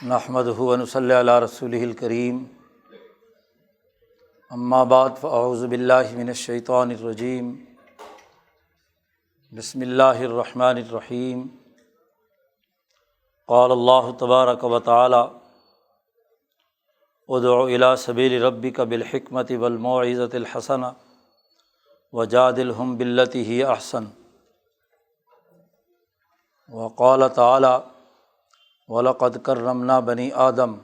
نحمدہ و نصلی علی رسولہ الکریم، اما بعد فاعوذ باللہ من الشیطان الرجیم، بسم اللہ الرحمن الرحیم۔ قال اللہ تبارک و تعالی ادع الی سبیل ربک بالحکمۃ والموعظۃ الحسنہ وجادلہم باللتی ہی احسن۔ وقال تعالی وَلَقَدْ كَرَّمْنَا بَنِي آدَمَ۔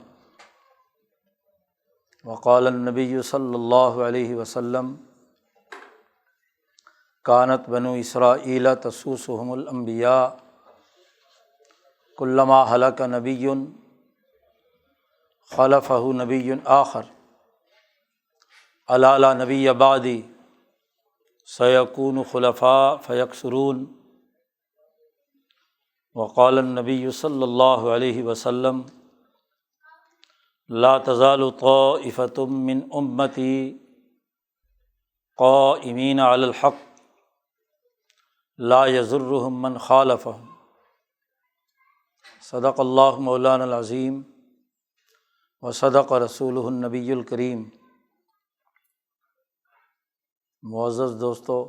وقال النبی صلی اللہ علیہ وسلم كانت بنو اسرائیل تسوسهم الانبیاء كلما هلك نبی خلفه نبی آخر الا لا نبی بعدی سیکون خلفاء فیکثرون۔ وقال النبی صلی اللہ علیہ وسلم لا تزال طائفۃ من امتی قائمین علی الحق لا یضرهم من خالفهم۔ صدق اللہ مولانا العظیم وصدق رسولہ النبی الکریم۔ معزز دوستو،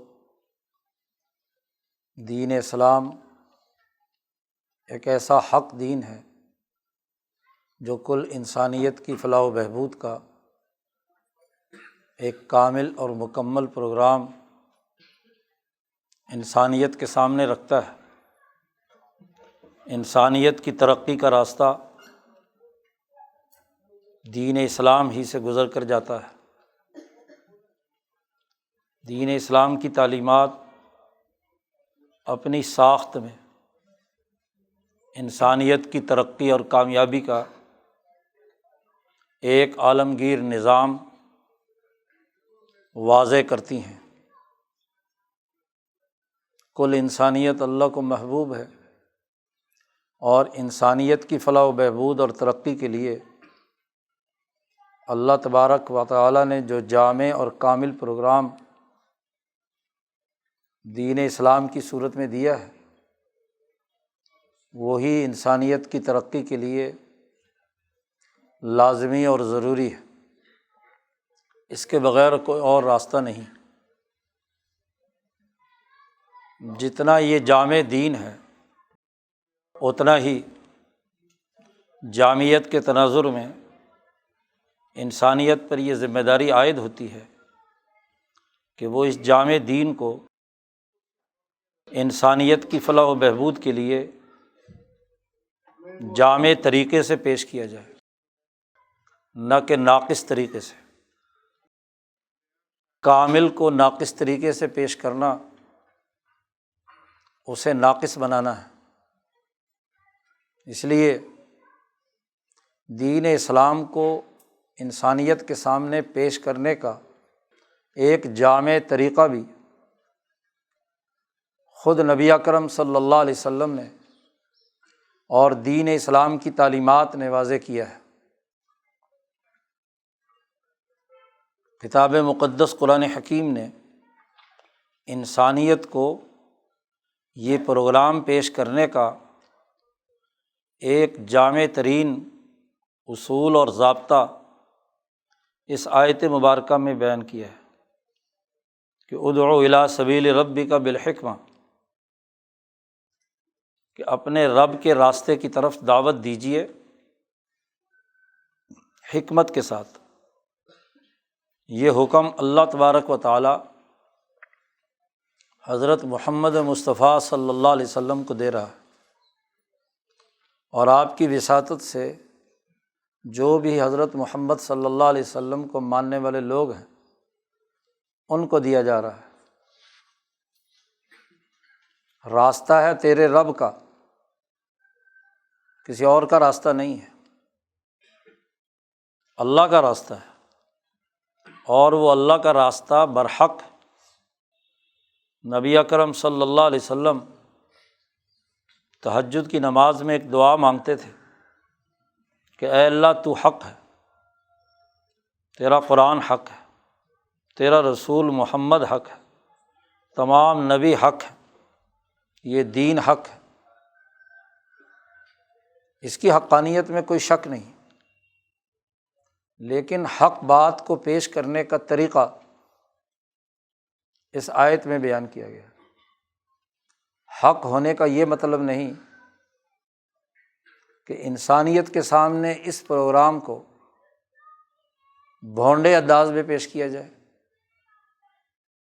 دین اسلام ایک ایسا حق دین ہے جو کل انسانیت کی فلاح و بہبود کا ایک کامل اور مکمل پروگرام انسانیت کے سامنے رکھتا ہے۔ انسانیت کی ترقی کا راستہ دین اسلام ہی سے گزر کر جاتا ہے۔ دین اسلام کی تعلیمات اپنی ساخت میں انسانیت کی ترقی اور کامیابی کا ایک عالمگیر نظام واضح کرتی ہیں۔ کل انسانیت اللہ کو محبوب ہے اور انسانیت کی فلاح و بہبود اور ترقی کے لیے اللہ تبارک و تعالیٰ نے جو جامع اور کامل پروگرام دین اسلام کی صورت میں دیا ہے، وہی انسانیت کی ترقی کے لیے لازمی اور ضروری ہے۔ اس کے بغیر کوئی اور راستہ نہیں۔ جتنا یہ جامع دین ہے اتنا ہی جامعیت کے تناظر میں انسانیت پر یہ ذمہ داری عائد ہوتی ہے کہ وہ اس جامع دین کو انسانیت کی فلاح و بہبود کے لیے جامع طریقے سے پیش کیا جائے، نہ کہ ناقص طریقے سے۔ کامل کو ناقص طریقے سے پیش کرنا اسے ناقص بنانا ہے۔ اس لیے دین اسلام کو انسانیت کے سامنے پیش کرنے کا ایک جامع طریقہ بھی خود نبی اکرم صلی اللہ علیہ وسلم نے اور دین اسلام کی تعلیمات نے واضح کیا ہے۔ کتاب مقدس قرآن حکیم نے انسانیت کو یہ پروگرام پیش کرنے کا ایک جامع ترین اصول اور ضابطہ اس آیت مبارکہ میں بیان کیا ہے کہ ادعو الی سبیل ربک بالحکمہ، کہ اپنے رب کے راستے کی طرف دعوت دیجیے حکمت کے ساتھ۔ یہ حکم اللہ تبارک و تعالی حضرت محمد مصطفیٰ صلی اللہ علیہ وسلم کو دے رہا ہے، اور آپ کی وساطت سے جو بھی حضرت محمد صلی اللہ علیہ وسلم کو ماننے والے لوگ ہیں ان کو دیا جا رہا ہے۔ راستہ ہے تیرے رب کا، کسی اور کا راستہ نہیں ہے، اللہ کا راستہ ہے، اور وہ اللہ کا راستہ برحق۔ نبی اکرم صلی اللہ علیہ وسلم تہجد کی نماز میں ایک دعا مانگتے تھے کہ اے اللہ تو حق ہے، تیرا قرآن حق ہے، تیرا رسول محمد حق ہے، تمام نبی حق ہے، یہ دین حق ہے۔ اس کی حقانیت میں کوئی شک نہیں، لیکن حق بات کو پیش کرنے کا طریقہ اس آیت میں بیان کیا گیا۔ حق ہونے کا یہ مطلب نہیں کہ انسانیت کے سامنے اس پروگرام کو بھونڈے انداز میں پیش کیا جائے،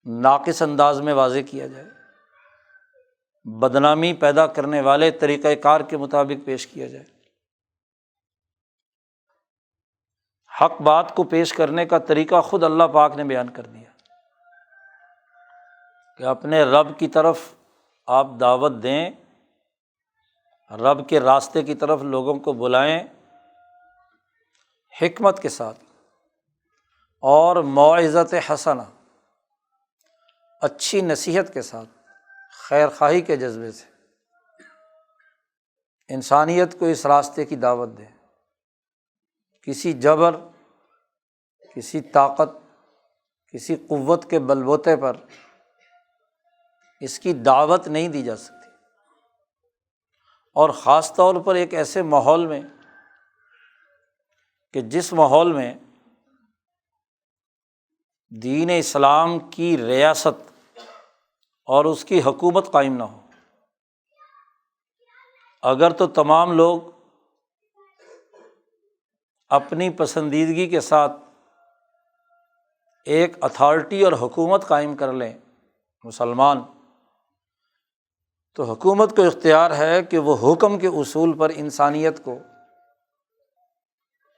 ناقص انداز میں واضح کیا جائے، بدنامی پیدا کرنے والے طریقہ کار کے مطابق پیش کیا جائے۔ حق بات کو پیش کرنے کا طریقہ خود اللہ پاک نے بیان کر دیا کہ اپنے رب کی طرف آپ دعوت دیں، رب کے راستے کی طرف لوگوں کو بلائیں، حکمت کے ساتھ اور موعظت حسنہ، اچھی نصیحت کے ساتھ، خیر خواہی کے جذبے سے انسانیت کو اس راستے کی دعوت دیں۔ کسی جبر، کسی طاقت، کسی قوت کے بل بوتے پر اس کی دعوت نہیں دی جا سکتی، اور خاص طور پر ایک ایسے ماحول میں کہ جس ماحول میں دین اسلام کی ریاست اور اس کی حکومت قائم نہ ہو۔ اگر تو تمام لوگ اپنی پسندیدگی کے ساتھ ایک اتھارٹی اور حکومت قائم کر لیں مسلمان، تو حکومت کو اختیار ہے کہ وہ حکم کے اصول پر انسانیت کو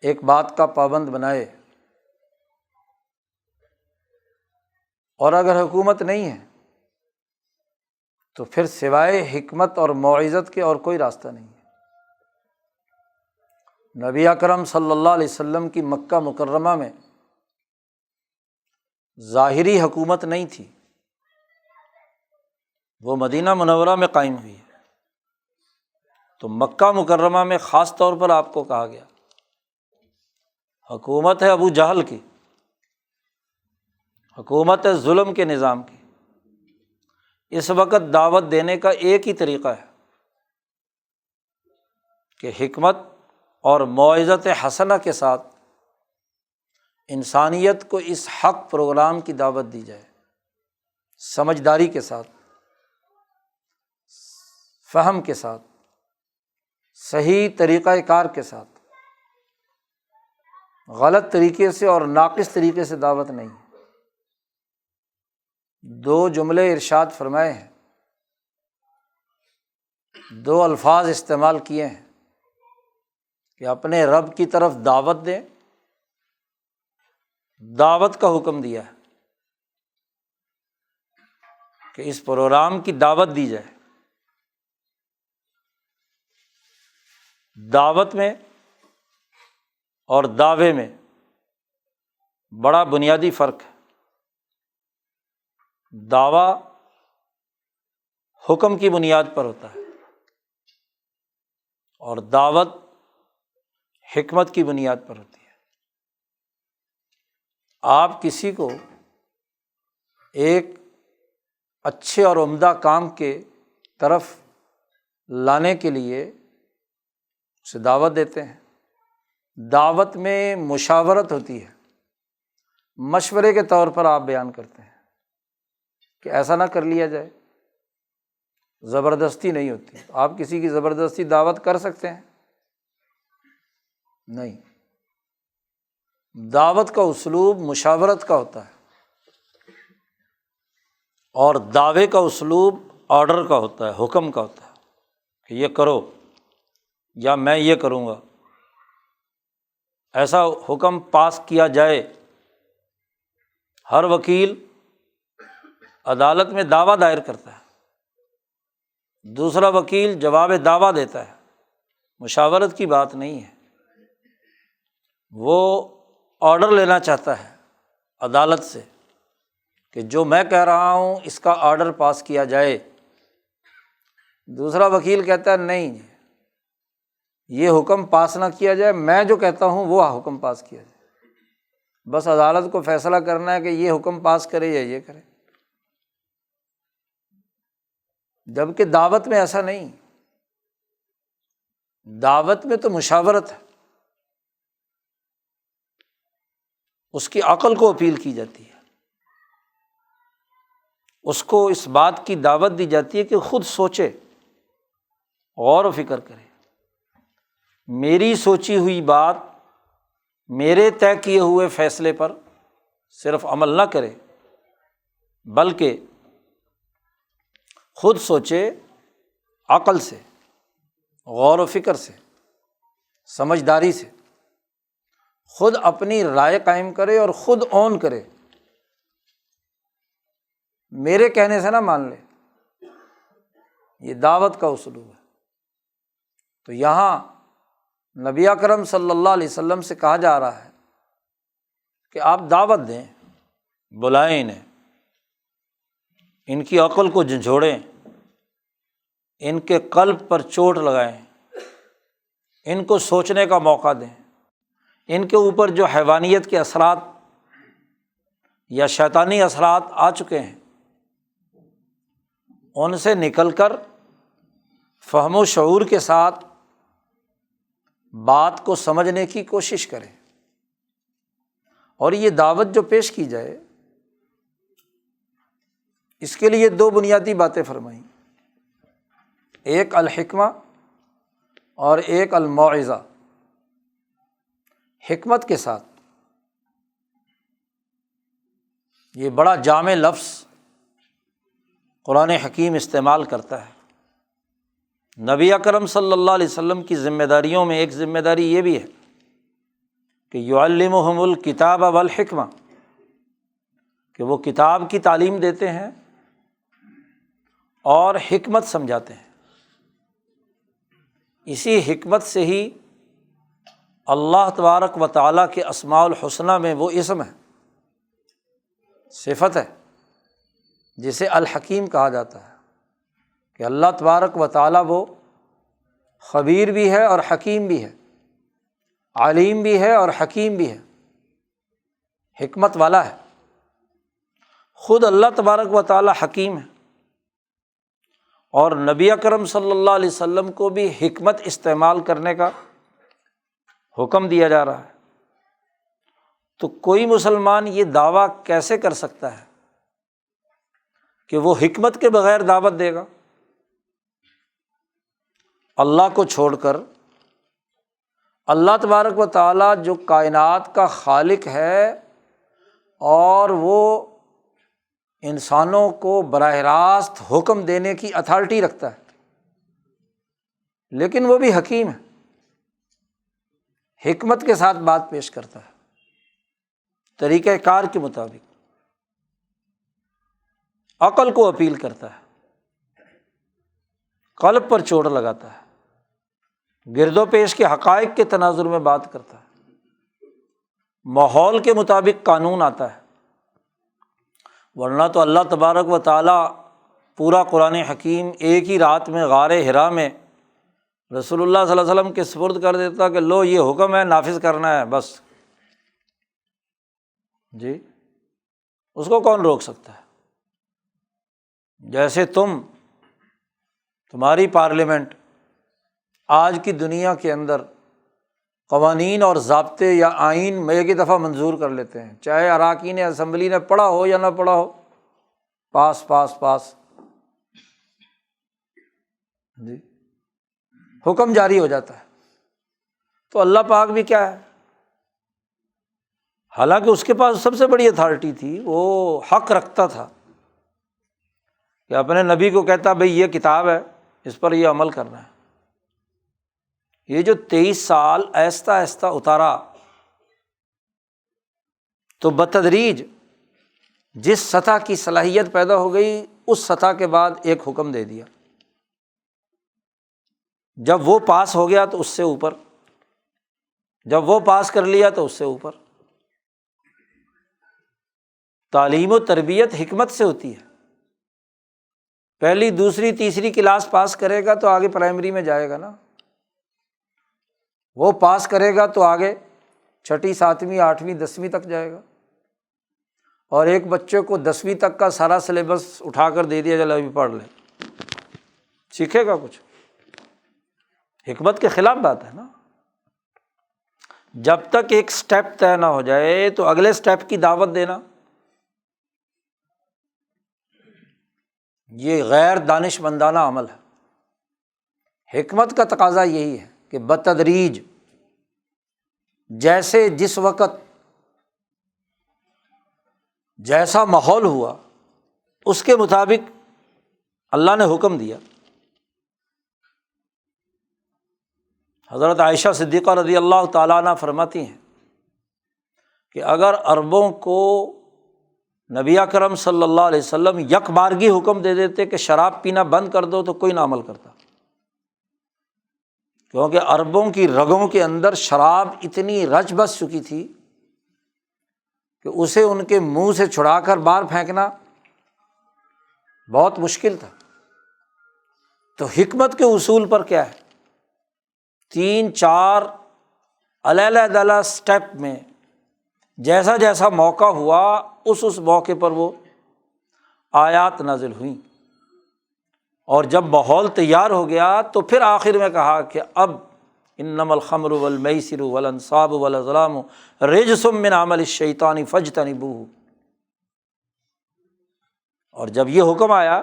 ایک بات کا پابند بنائے، اور اگر حکومت نہیں ہے تو پھر سوائے حکمت اور موعظت کے اور کوئی راستہ نہیں ہے۔ نبی اکرم صلی اللہ علیہ وسلم کی مکہ مکرمہ میں ظاہری حکومت نہیں تھی، وہ مدینہ منورہ میں قائم ہوئی ہے، تو مکہ مکرمہ میں خاص طور پر آپ کو کہا گیا حکومت ہے ابو جہل کی، حکومت ہے ظلم کے نظام کی۔ اس وقت دعوت دینے کا ایک ہی طریقہ ہے کہ حکمت اور موعظت حسنہ کے ساتھ انسانیت کو اس حق پروگرام کی دعوت دی جائے، سمجھداری کے ساتھ، فہم کے ساتھ، صحیح طریقہ کار کے ساتھ، غلط طریقے سے اور ناقص طریقے سے دعوت نہیں۔ دو جملے ارشاد فرمائے ہیں، دو الفاظ استعمال کیے ہیں کہ اپنے رب کی طرف دعوت دیں، دعوت کا حکم دیا ہے کہ اس پروگرام کی دعوت دی جائے۔ دعوت میں اور دعوے میں بڑا بنیادی فرق ہے۔ دعویٰ حکم کی بنیاد پر ہوتا ہے اور دعوت حکمت کی بنیاد پر ہوتی ہے۔ آپ کسی کو ایک اچھے اور عمدہ کام کے طرف لانے کے لیے اسے دعوت دیتے ہیں۔ دعوت میں مشاورت ہوتی ہے، مشورے کے طور پر آپ بیان کرتے ہیں کہ ایسا نہ کر لیا جائے، زبردستی نہیں ہوتی۔ آپ کسی کی زبردستی دعوت کر سکتے ہیں؟ نہیں، دعوت کا اسلوب مشاورت کا ہوتا ہے، اور دعوے کا اسلوب آرڈر کا ہوتا ہے، حکم کا ہوتا ہے کہ یہ کرو یا میں یہ کروں گا، ایسا حکم پاس کیا جائے۔ ہر وکیل عدالت میں دعویٰ دائر کرتا ہے، دوسرا وکیل جواب دعویٰ دیتا ہے، مشاورت کی بات نہیں ہے۔ وہ آرڈر لینا چاہتا ہے عدالت سے کہ جو میں کہہ رہا ہوں اس کا آرڈر پاس کیا جائے۔ دوسرا وکیل کہتا ہے نہیں، یہ حکم پاس نہ کیا جائے، میں جو کہتا ہوں وہ حکم پاس کیا جائے۔ بس عدالت کو فیصلہ کرنا ہے کہ یہ حکم پاس کرے یا یہ کرے۔ جبکہ دعوت میں ایسا نہیں، دعوت میں تو مشاورت ہے، اس کی عقل کو اپیل کی جاتی ہے، اس کو اس بات کی دعوت دی جاتی ہے کہ خود سوچے، غور و فکر کرے، میری سوچی ہوئی بات، میرے طے کیے ہوئے فیصلے پر صرف عمل نہ کرے، بلکہ خود سوچے، عقل سے، غور و فکر سے، سمجھداری سے، خود اپنی رائے قائم کرے اور خود اون کرے، میرے کہنے سے نہ مان لے۔ یہ دعوت کا اسلوب ہے۔ تو یہاں نبی اکرم صلی اللہ علیہ وسلم سے کہا جا رہا ہے کہ آپ دعوت دیں، بلائیں انہیں، ان کی عقل کو جھنجھوڑیں، ان کے قلب پر چوٹ لگائیں، ان کو سوچنے کا موقع دیں، ان کے اوپر جو حیوانیت کے اثرات یا شیطانی اثرات آ چکے ہیں ان سے نکل کر فہم و شعور کے ساتھ بات کو سمجھنے کی کوشش کریں۔ اور یہ دعوت جو پیش کی جائے، اس کے لیے دو بنیادی باتیں فرمائیں، ایک الحکمہ اور ایک الموعظہ۔ حکمت کے ساتھ، یہ بڑا جامع لفظ قرآن حکیم استعمال کرتا ہے۔ نبی اکرم صلی اللہ علیہ وسلم کی ذمہ داریوں میں ایک ذمہ داری یہ بھی ہے کہ یعلمہم الکتاب والحکمہ، کہ وہ کتاب کی تعلیم دیتے ہیں اور حکمت سمجھاتے ہیں۔ اسی حکمت سے ہی اللہ تبارک و تعالیٰ کے اسماء الحسنی میں وہ اسم ہے، صفت ہے، جسے الحکیم کہا جاتا ہے، کہ اللہ تبارک و تعالیٰ وہ خبیر بھی ہے اور حکیم بھی ہے، علیم بھی ہے اور حکیم بھی ہے، حکمت والا ہے۔ خود اللہ تبارک و تعالیٰ حکیم ہے، اور نبی اکرم صلی اللہ علیہ وسلم کو بھی حکمت استعمال کرنے کا حکم دیا جا رہا ہے۔ تو کوئی مسلمان یہ دعویٰ کیسے کر سکتا ہے کہ وہ حکمت کے بغیر دعوت دے گا؟ اللہ کو چھوڑ کر اللہ تبارک و تعالیٰ جو کائنات کا خالق ہے اور وہ انسانوں کو براہ راست حکم دینے کی اتھارٹی رکھتا ہے، لیکن وہ بھی حکیم ہے، حکمت کے ساتھ بات پیش کرتا ہے، طریقہ کار کے مطابق عقل کو اپیل کرتا ہے، قلب پر چوٹ لگاتا ہے، گرد و پیش کے حقائق کے تناظر میں بات کرتا ہے، ماحول کے مطابق قانون آتا ہے۔ ورنہ تو اللہ تبارک و تعالیٰ پورا قرآن حکیم ایک ہی رات میں غار حرا میں رسول اللہ صلی اللہ علیہ وسلم کے سپرد کر دیتا کہ لو یہ حکم ہے، نافذ کرنا ہے بس۔ جی، اس کو کون روک سکتا ہے؟ جیسے تمہاری پارلیمنٹ آج کی دنیا کے اندر قوانین اور ضابطے یا آئین میں ایک ہی دفعہ منظور کر لیتے ہیں، چاہے اراکین اسمبلی نے پڑھا ہو یا نہ پڑھا ہو، پاس پاس پاس، جی، حکم جاری ہو جاتا ہے۔ تو اللہ پاک بھی کیا ہے، حالانکہ اس کے پاس سب سے بڑی اتھارٹی تھی، وہ حق رکھتا تھا کہ اپنے نبی کو کہتا بھئی یہ کتاب ہے، اس پر یہ عمل کرنا ہے۔ یہ جو 23 سال آہستہ آہستہ اتارا، تو بتدریج جس سطح کی صلاحیت پیدا ہو گئی اس سطح کے بعد ایک حکم دے دیا، جب وہ پاس ہو گیا تو اس سے اوپر، جب وہ پاس کر لیا تو اس سے اوپر۔ تعلیم و تربیت حکمت سے ہوتی ہے، پہلی دوسری تیسری کلاس پاس کرے گا تو آگے پرائمری میں جائے گا نا، وہ پاس کرے گا تو آگے چھٹی 7ویں 8ویں 10ویں تک جائے گا۔ اور ایک بچے کو 10ویں تک کا سارا سلیبس اٹھا کر دے دیا، چلو ابھی پڑھ لے، سیکھے گا کچھ؟ حکمت کے خلاف بات ہے نا۔ جب تک ایک سٹیپ طے نہ ہو جائے تو اگلے سٹیپ کی دعوت دینا یہ غیر دانش مندانہ عمل ہے۔ حکمت کا تقاضا یہی ہے کہ بتدریج، جیسے جس وقت جیسا ماحول ہوا اس کے مطابق اللہ نے حکم دیا۔ حضرت عائشہ صدیقہ رضی اللہ تعالیٰ عنہ فرماتی ہیں کہ اگر عربوں کو نبی اکرم صلی اللہ علیہ وسلم یک بارگی حکم دے دیتے کہ شراب پینا بند کر دو تو کوئی نہ عمل کرتا، کیونکہ عربوں کی رگوں کے اندر شراب اتنی رچ بس چکی تھی کہ اسے ان کے منہ سے چھڑا کر باہر پھینکنا بہت مشکل تھا۔ تو حکمت کے اصول پر کیا ہے، 3-4 علیحدہ سٹیپ میں جیسا جیسا موقع ہوا اس موقع پر وہ آیات نازل ہوئیں، اور جب ماحول تیار ہو گیا تو پھر آخر میں کہا کہ اب انما الخمر والمیسر والانصاب والازلام رجس من عمل الشیطان فاجتنبوہ۔ اور جب یہ حکم آیا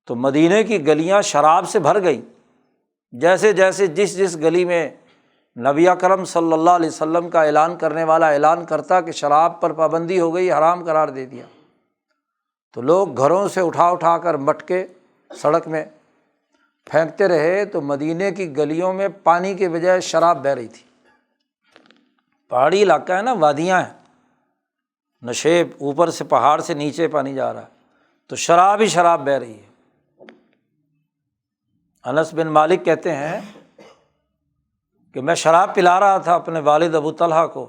تو مدینے کی گلیاں شراب سے بھر گئیں، جیسے جیسے جس گلی میں نبی اکرم صلی اللہ علیہ وسلم کا اعلان کرنے والا اعلان کرتا کہ شراب پر پابندی ہو گئی، حرام قرار دے دیا، تو لوگ گھروں سے اٹھا کر مٹکے سڑک میں پھینکتے رہے، تو مدینے کی گلیوں میں پانی کے بجائے شراب بہہ رہی تھی۔ پہاڑی علاقہ ہے نا، وادیاں ہیں، نشیب، اوپر سے پہاڑ سے نیچے پانی جا رہا ہے، تو شراب ہی شراب بہہ رہی ہے۔ انس بن مالک کہتے ہیں کہ میں شراب پلا رہا تھا اپنے والد ابو طلحہ کو،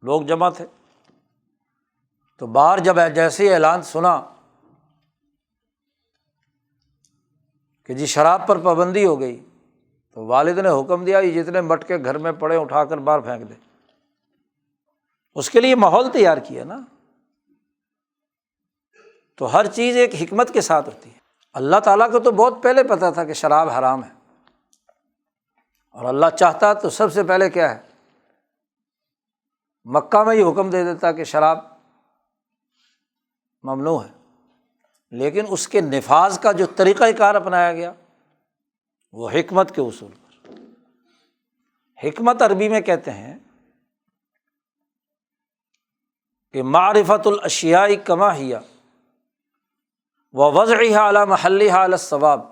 لوگ جمع تھے، تو باہر جب جیسے اعلان سنا کہ جی شراب پر پابندی ہو گئی، تو والد نے حکم دیا یہ جتنے مٹکے گھر میں پڑے اٹھا کر باہر پھینک دے۔ اس کے لیے ماحول تیار کیا نا۔ تو ہر چیز ایک حکمت کے ساتھ ہوتی ہے۔ اللہ تعالیٰ کو تو بہت پہلے پتہ تھا کہ شراب حرام ہے، اور اللہ چاہتا تو سب سے پہلے کیا ہے، مکہ میں ہی حکم دے دیتا کہ شراب ممنوع ہے، لیکن اس کے نفاذ کا جو طریقہ کار اپنایا گیا وہ حکمت کے اصول پر۔ حکمت عربی میں کہتے ہیں کہ معرفت الاشیاء کما ہی ووضعها علی محلها علی الصواب،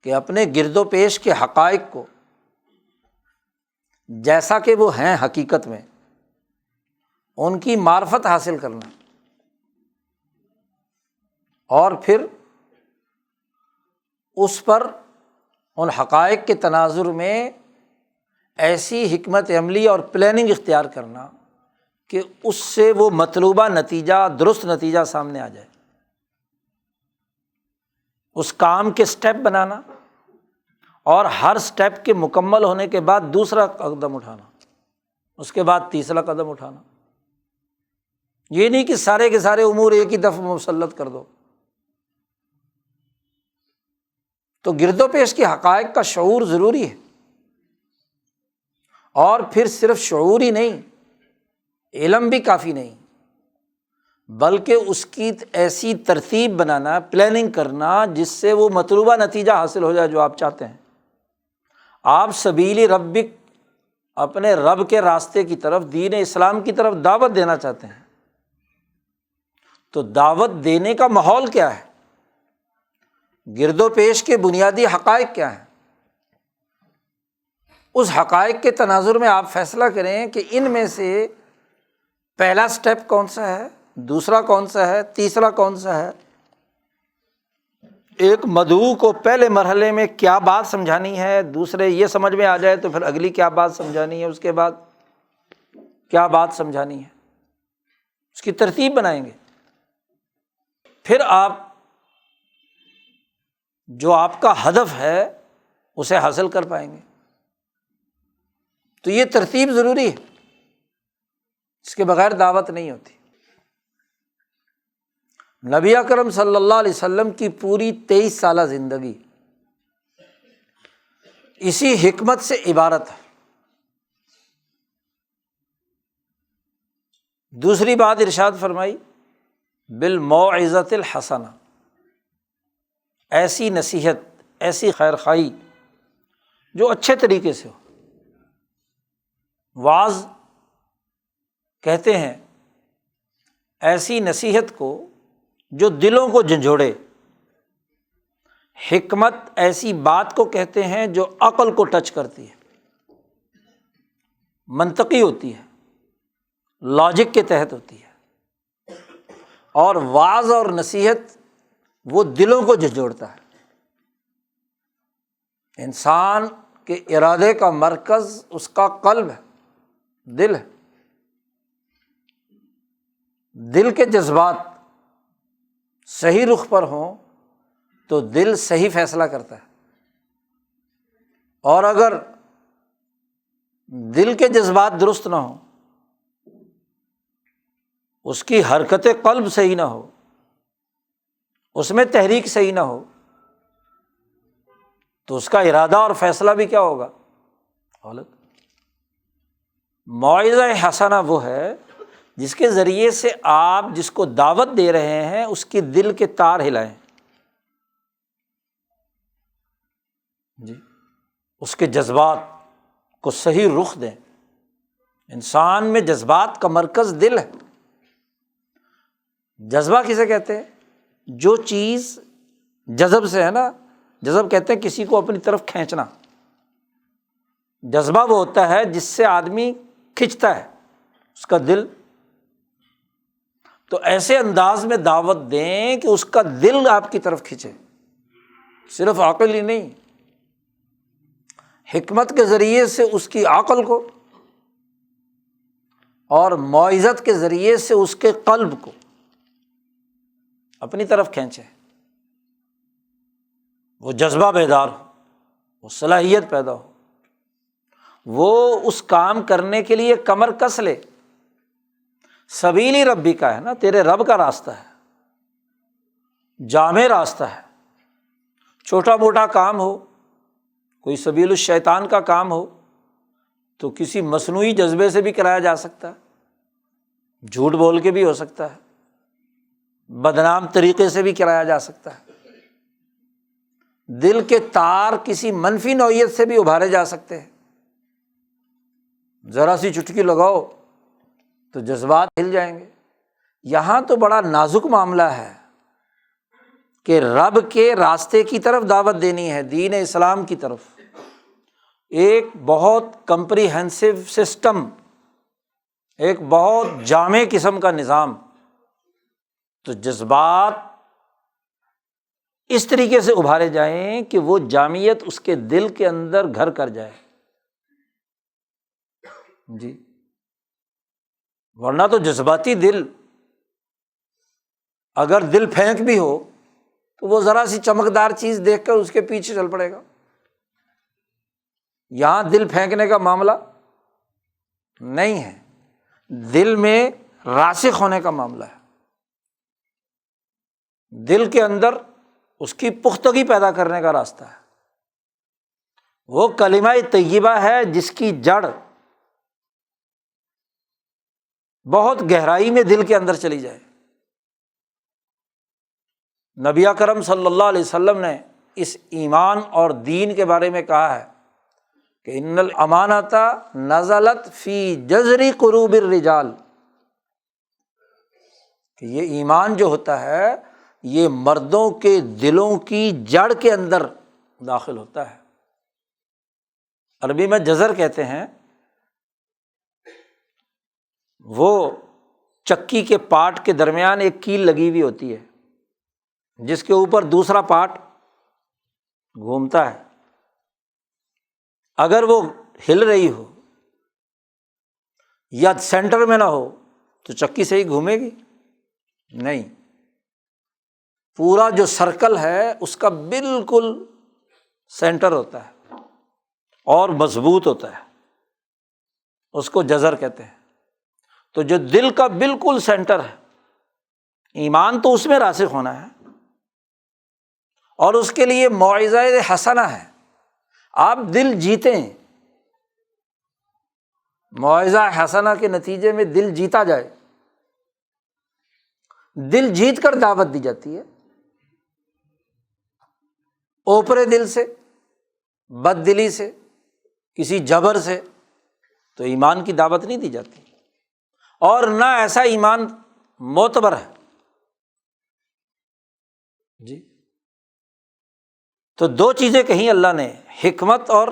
کہ اپنے گرد و پیش کے حقائق کو جیسا کہ وہ ہیں حقیقت میں ان کی معرفت حاصل کرنا، اور پھر اس پر ان حقائق کے تناظر میں ایسی حکمت عملی اور پلاننگ اختیار کرنا کہ اس سے وہ مطلوبہ نتیجہ، درست نتیجہ سامنے آ جائے، اس کام کے سٹیپ بنانا، اور ہر سٹیپ کے مکمل ہونے کے بعد دوسرا قدم اٹھانا، اس کے بعد تیسرا قدم اٹھانا۔ یہ نہیں کہ سارے کے سارے امور ایک ہی دفعہ مسلط کر دو۔ تو گرد و پیش کے حقائق کا شعور ضروری ہے، اور پھر صرف شعور ہی نہیں، علم بھی کافی نہیں، بلکہ اس کی ایسی ترتیب بنانا، پلاننگ کرنا جس سے وہ مطلوبہ نتیجہ حاصل ہو جائے جو آپ چاہتے ہیں۔ آپ سبیل ربک، اپنے رب کے راستے کی طرف، دین اسلام کی طرف دعوت دینا چاہتے ہیں، تو دعوت دینے کا ماحول کیا ہے، گرد و پیش کے بنیادی حقائق کیا ہیں، اس حقائق کے تناظر میں آپ فیصلہ کریں کہ ان میں سے پہلا سٹیپ کون سا ہے، دوسرا کون سا ہے، تیسرا کون سا ہے۔ ایک مدعو کو پہلے مرحلے میں کیا بات سمجھانی ہے، دوسرے یہ سمجھ میں آ جائے تو پھر اگلی کیا بات سمجھانی ہے، اس کے بعد کیا بات سمجھانی ہے، اس کی ترتیب بنائیں گے، پھر آپ جو آپ کا ہدف ہے اسے حاصل کر پائیں گے۔ تو یہ ترتیب ضروری ہے، اس کے بغیر دعوت نہیں ہوتی۔ نبی اکرم صلی اللہ علیہ وسلم کی پوری 23 سالہ زندگی اسی حکمت سے عبارت ہے۔ دوسری بات ارشاد فرمائی بالموعظۃ الحسنہ، ایسی نصیحت، ایسی خیر خواہی جو اچھے طریقے سے ہو۔ وعظ کہتے ہیں ایسی نصیحت کو جو دلوں کو جھنجھوڑے، حکمت ایسی بات کو کہتے ہیں جو عقل کو ٹچ کرتی ہے، منطقی ہوتی ہے، لاجک کے تحت ہوتی ہے، اور وعظ اور نصیحت وہ دلوں کو جھنجھوڑتا ہے۔ انسان کے ارادے کا مرکز اس کا قلب ہے، دل ہے۔ دل کے جذبات صحیح رخ پر ہوں تو دل صحیح فیصلہ کرتا ہے، اور اگر دل کے جذبات درست نہ ہوں، اس کی حرکت قلب صحیح نہ ہو، اس میں تحریک صحیح نہ ہو، تو اس کا ارادہ اور فیصلہ بھی کیا ہوگا؟ غلط۔ موعظہ حسنہ وہ ہے جس کے ذریعے سے آپ جس کو دعوت دے رہے ہیں اس کے دل کے تار ہلائیں، جی، اس کے جذبات کو صحیح رخ دیں۔ انسان میں جذبات کا مرکز دل ہے۔ جذبہ کسے کہتے ہیں؟ جو چیز جذب سے ہے نا، جذب کہتے ہیں کسی کو اپنی طرف کھینچنا۔ جذبہ وہ ہوتا ہے جس سے آدمی کھنچتا ہے، اس کا دل۔ تو ایسے انداز میں دعوت دیں کہ اس کا دل آپ کی طرف کھنچے، صرف عقل ہی نہیں، حکمت کے ذریعے سے اس کی عقل کو، اور موعظت کے ذریعے سے اس کے قلب کو اپنی طرف کھینچے، وہ جذبہ بیدار ہو، وہ صلاحیت پیدا ہو، وہ اس کام کرنے کے لیے کمر کس لے۔ سبیلی ربی کا ہے نا، تیرے رب کا راستہ ہے، جامع راستہ ہے۔ چھوٹا موٹا کام ہو، کوئی سبیل الشیطان کا کام ہو تو کسی مصنوعی جذبے سے بھی کرایا جا سکتا ہے، جھوٹ بول کے بھی ہو سکتا ہے، بدنام طریقے سے بھی کرایا جا سکتا ہے، دل کے تار کسی منفی نوعیت سے بھی ابھارے جا سکتے ہیں۔ ذرا سی چٹکی لگاؤ تو جذبات ہل جائیں گے۔ یہاں تو بڑا نازک معاملہ ہے کہ رب کے راستے کی طرف دعوت دینی ہے، دین اسلام کی طرف، ایک بہت کمپریہنسو سسٹم، ایک بہت جامع قسم کا نظام۔ تو جذبات اس طریقے سے ابھارے جائیں کہ وہ جامعیت اس کے دل کے اندر گھر کر جائے، جی، ورنہ تو جذباتی دل، اگر دل پھینک بھی ہو تو وہ ذرا سی چمکدار چیز دیکھ کر اس کے پیچھے چل پڑے گا۔ یہاں دل پھینکنے کا معاملہ نہیں ہے، دل میں راسخ ہونے کا معاملہ ہے، دل کے اندر اس کی پختگی پیدا کرنے کا راستہ ہے۔ وہ کلمہ طیبہ ہے جس کی جڑ بہت گہرائی میں دل کے اندر چلی جائے۔ نبی اکرم صلی اللہ علیہ وسلم نے اس ایمان اور دین کے بارے میں کہا ہے کہ ان الامانۃ نزلت فی جذر قلوب الرجال، کہ یہ ایمان جو ہوتا ہے یہ مردوں کے دلوں کی جڑ کے اندر داخل ہوتا ہے۔ عربی میں جزر کہتے ہیں، وہ چکی کے پاٹ کے درمیان ایک کیل لگی ہوئی ہوتی ہے جس کے اوپر دوسرا پاٹ گھومتا ہے، اگر وہ ہل رہی ہو یا سینٹر میں نہ ہو تو چکی صحیح گھومے گی نہیں، پورا جو سرکل ہے اس کا بالکل سینٹر ہوتا ہے اور مضبوط ہوتا ہے، اس کو جزر کہتے ہیں۔ تو جو دل کا بالکل سینٹر ہے ایمان تو اس میں راسخ ہونا ہے، اور اس کے لیے موعظہ حسنہ ہے، آپ دل جیتیں، موعظہ حسنہ کے نتیجے میں دل جیتا جائے، دل جیت کر دعوت دی جاتی ہے، اوپرے دل سے، بد دلی سے، کسی جبر سے تو ایمان کی دعوت نہیں دی جاتی، اور نہ ایسا ایمان معتبر ہے جی۔ تو دو چیزیں کہیں اللہ نے، حکمت اور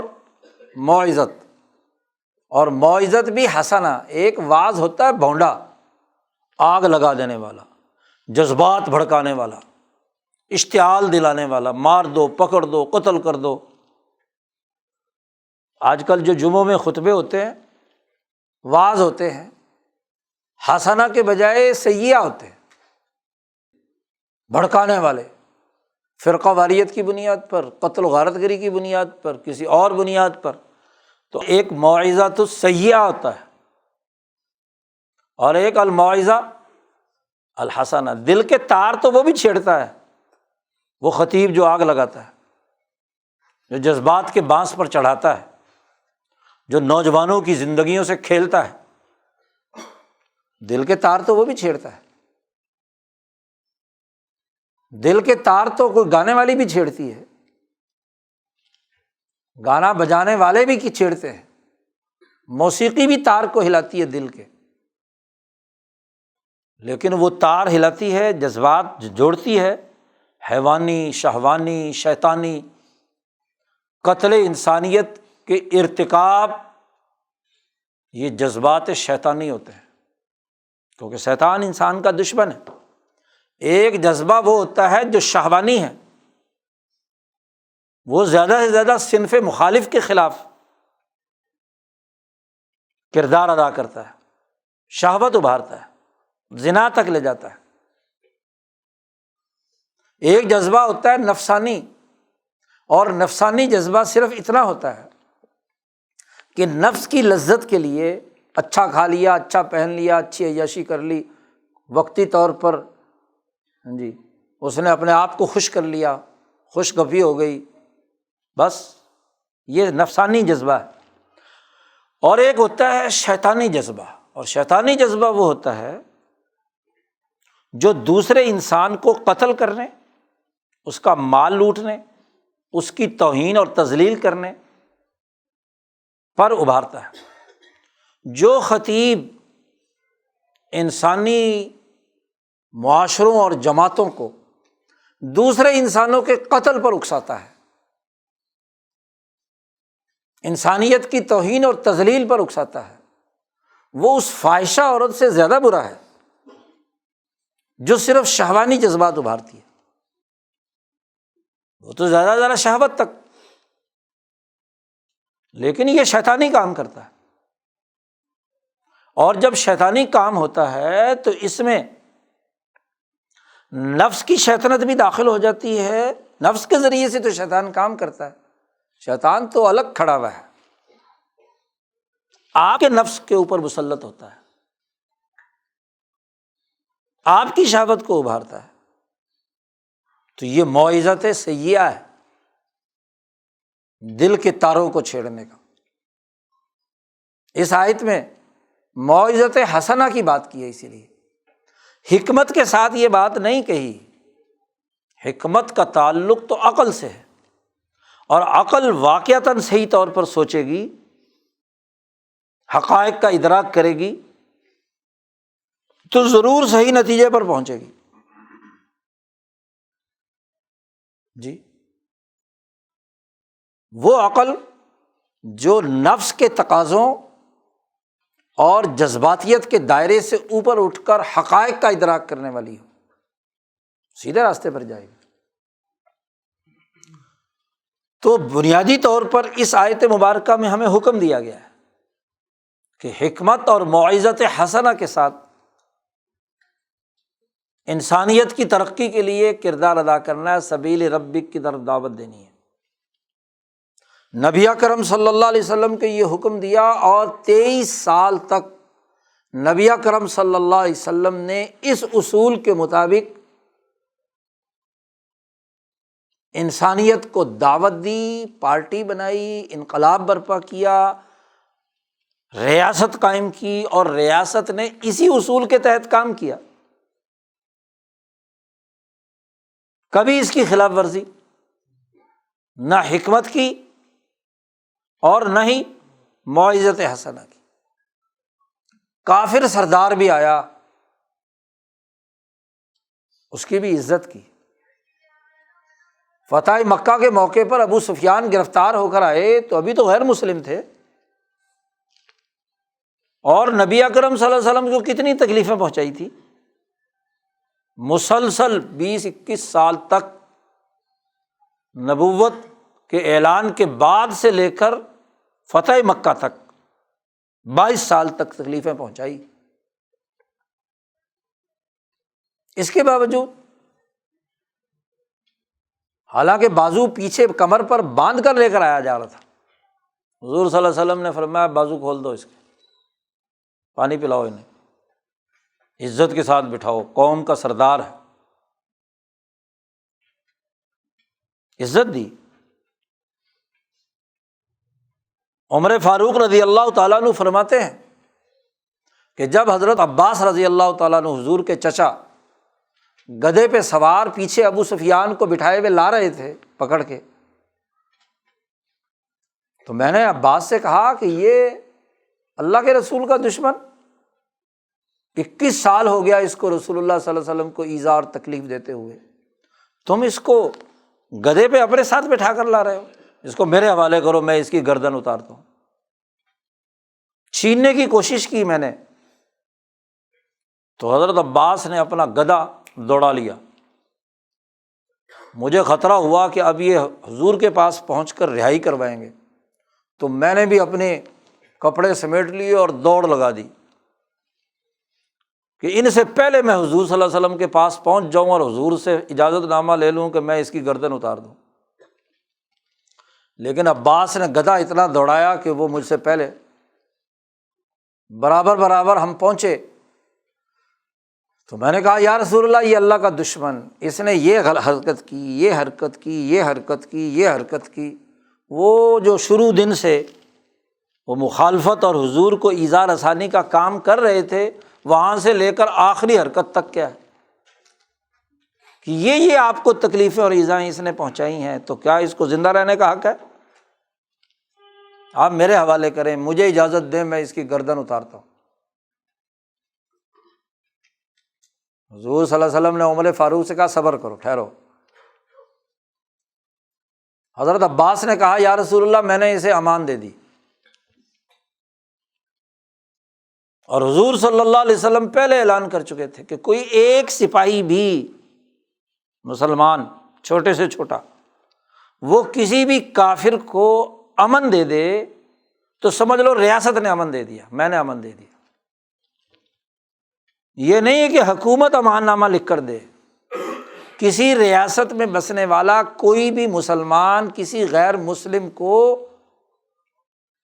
موعظت، اور موعظت بھی حسنہ۔ ایک وعظ ہوتا ہے بھونڈا، آگ لگا دینے والا، جذبات بھڑکانے والا، اشتعال دلانے والا، مار دو، پکڑ دو، قتل کر دو۔ آج کل جو جمعوں میں خطبے ہوتے ہیں، وعظ ہوتے ہیں، حسنہ کے بجائے سیئہ ہوتے ہیں، بھڑکانے والے، فرقہ واریت کی بنیاد پر، قتل و غارت گری کی بنیاد پر، کسی اور بنیاد پر۔ تو ایک موعظۃ السیئہ ہوتا ہے، اور ایک الموعظہ الحسنہ۔ دل کے تار تو وہ بھی چھیڑتا ہے، وہ خطیب جو آگ لگاتا ہے، جو جذبات کے بانس پر چڑھاتا ہے، جو نوجوانوں کی زندگیوں سے کھیلتا ہے، دل کے تار تو وہ بھی چھیڑتا ہے۔ دل کے تار تو کوئی گانے والی بھی چھیڑتی ہے، گانا بجانے والے بھی چھیڑتے ہیں، موسیقی بھی تار کو ہلاتی ہے دل کے، لیکن وہ تار ہلاتی ہے، جذبات جوڑتی ہے، حیوانی، شہوانی، شیطانی، قتل انسانیت کے ارتکاب، یہ جذبات شیطانی ہوتے ہیں، کیونکہ شیطان انسان کا دشمن ہے۔ ایک جذبہ وہ ہوتا ہے جو شہوانی ہے، وہ زیادہ سے زیادہ صنف مخالف کے خلاف کردار ادا کرتا ہے، شہوت ابھارتا ہے، زنا تک لے جاتا ہے۔ ایک جذبہ ہوتا ہے نفسانی، اور نفسانی جذبہ صرف اتنا ہوتا ہے کہ نفس کی لذت کے لیے اچھا کھا لیا، اچھا پہن لیا، اچھی عیاشی کر لی، وقتی طور پر جی اس نے اپنے آپ کو خوش کر لیا، خوش گپی ہو گئی، بس یہ نفسانی جذبہ ہے۔ اور ایک ہوتا ہے شیطانی جذبہ، اور شیطانی جذبہ وہ ہوتا ہے جو دوسرے انسان کو قتل کرنے، اس کا مال لوٹنے، اس کی توہین اور تذلیل کرنے پر ابھارتا ہے۔ جو خطیب انسانی معاشروں اور جماعتوں کو دوسرے انسانوں کے قتل پر اکساتا ہے، انسانیت کی توہین اور تذلیل پر اکساتا ہے، وہ اس فاحشہ عورت سے زیادہ برا ہے جو صرف شہوانی جذبات ابھارتی ہے۔ وہ تو زیادہ شہوت تک، لیکن یہ شیطانی کام کرتا ہے، اور جب شیطانی کام ہوتا ہے تو اس میں نفس کی شیطنت بھی داخل ہو جاتی ہے۔ نفس کے ذریعے سے تو شیطان کام کرتا ہے، شیطان تو الگ کھڑا ہوا ہے، آپ کے نفس کے اوپر مسلط ہوتا ہے، آپ کی شہوت کو ابھارتا ہے۔ تو یہ موعظت سیئہ ہے، دل کے تاروں کو چھیڑنے کا۔ اس آیت میں موعظت حسنہ کی بات کی ہے، اسی لیے حکمت کے ساتھ یہ بات نہیں کہی۔ حکمت کا تعلق تو عقل سے ہے، اور عقل واقعتاً صحیح طور پر سوچے گی، حقائق کا ادراک کرے گی تو ضرور صحیح نتیجے پر پہنچے گی جی۔ وہ عقل جو نفس کے تقاضوں اور جذباتیت کے دائرے سے اوپر اٹھ کر حقائق کا ادراک کرنے والی ہو، سیدھے راستے پر جائے گی۔ تو بنیادی طور پر اس آیت مبارکہ میں ہمیں حکم دیا گیا ہے کہ حکمت اور موعظت حسنہ کے ساتھ انسانیت کی ترقی کے لیے کردار ادا کرنا ہے، سبیل ربک کی طرف دعوت دینی ہے۔ نبی اکرم صلی اللہ علیہ وسلم کو یہ حکم دیا، اور 23 سال تک نبی اکرم صلی اللہ علیہ وسلم نے اس اصول کے مطابق انسانیت کو دعوت دی، پارٹی بنائی، انقلاب برپا کیا، ریاست قائم کی، اور ریاست نے اسی اصول کے تحت کام کیا۔ کبھی اس کی خلاف ورزی نہ حکمت کی اور نہ ہی موعظت حسنہ کی۔ کافر سردار بھی آیا، اس کی بھی عزت کی۔ فتح مکہ کے موقع پر ابو سفیان گرفتار ہو کر آئے تو ابھی تو غیر مسلم تھے، اور نبی اکرم صلی اللہ علیہ وسلم کو کتنی تکلیفیں پہنچائی تھی۔ مسلسل 20-21 سال تک نبوت کے اعلان کے بعد سے لے کر فتح مکہ تک 22 سال تک تکلیفیں پہنچائی۔ اس کے باوجود حالانکہ بازو پیچھے کمر پر باندھ کر لے کر آیا جا رہا تھا، حضور صلی اللہ علیہ وسلم نے فرمایا بازو کھول دو، اس کے پانی پلاؤ، انہیں عزت کے ساتھ بٹھاؤ، قوم کا سردار ہے، عزت دی۔ عمر فاروق رضی اللہ تعالیٰ عنہ فرماتے ہیں کہ جب حضرت عباس رضی اللہ تعالیٰ عنہ حضور کے چچا گدھے پہ سوار پیچھے ابو سفیان کو بٹھائے ہوئے لا رہے تھے پکڑ کے، تو میں نے عباس سے کہا کہ یہ اللہ کے رسول کا دشمن 21 سال ہو گیا اس کو رسول اللہ صلی اللہ علیہ وسلم کو ایذا اور تکلیف دیتے ہوئے، تم اس کو گدھے پہ اپنے ساتھ بٹھا کر لا رہے ہو، اس کو میرے حوالے کرو، میں اس کی گردن اتارتا ہوں۔ چھیننے کی کوشش کی میں نے، تو حضرت عباس نے اپنا گدھا دوڑا لیا۔ مجھے خطرہ ہوا کہ اب یہ حضور کے پاس پہنچ کر رہائی کروائیں گے، تو میں نے بھی اپنے کپڑے سمیٹ لیے اور دوڑ لگا دی کہ ان سے پہلے میں حضور صلی اللہ علیہ وسلم کے پاس پہنچ جاؤں اور حضور سے اجازت نامہ لے لوں کہ میں اس کی گردن اتار دوں۔ لیکن عباس نے گدھا اتنا دوڑایا کہ وہ مجھ سے پہلے برابر ہم پہنچے، تو میں نے کہا یا رسول اللہ یہ اللہ کا دشمن، اس نے یہ حرکت کی، یہ حرکت کی، یہ حرکت کی، یہ حرکت کی۔ وہ جو شروع دن سے وہ مخالفت اور حضور کو ایذا رسانی کا کام کر رہے تھے، وہاں سے لے کر آخری حرکت تک کیا ہے کہ یہ آپ کو تکلیفیں اور ایذائیں اس نے پہنچائی ہیں، تو کیا اس کو زندہ رہنے کا حق ہے؟ آپ میرے حوالے کریں، مجھے اجازت دیں، میں اس کی گردن اتارتا ہوں۔ حضور صلی اللہ علیہ وسلم نے عمر فاروق سے کہا صبر کرو، ٹھہرو۔ حضرت عباس نے کہا یا رسول اللہ میں نے اسے امان دے دی، اور حضور صلی اللہ علیہ وسلم پہلے اعلان کر چکے تھے کہ کوئی ایک سپاہی بھی مسلمان چھوٹے سے چھوٹا وہ کسی بھی کافر کو امن دے دے تو سمجھ لو ریاست نے امن دے دیا، میں نے امن دے دیا۔ یہ نہیں ہے کہ حکومت امان نامہ لکھ کر دے، کسی ریاست میں بسنے والا کوئی بھی مسلمان کسی غیر مسلم کو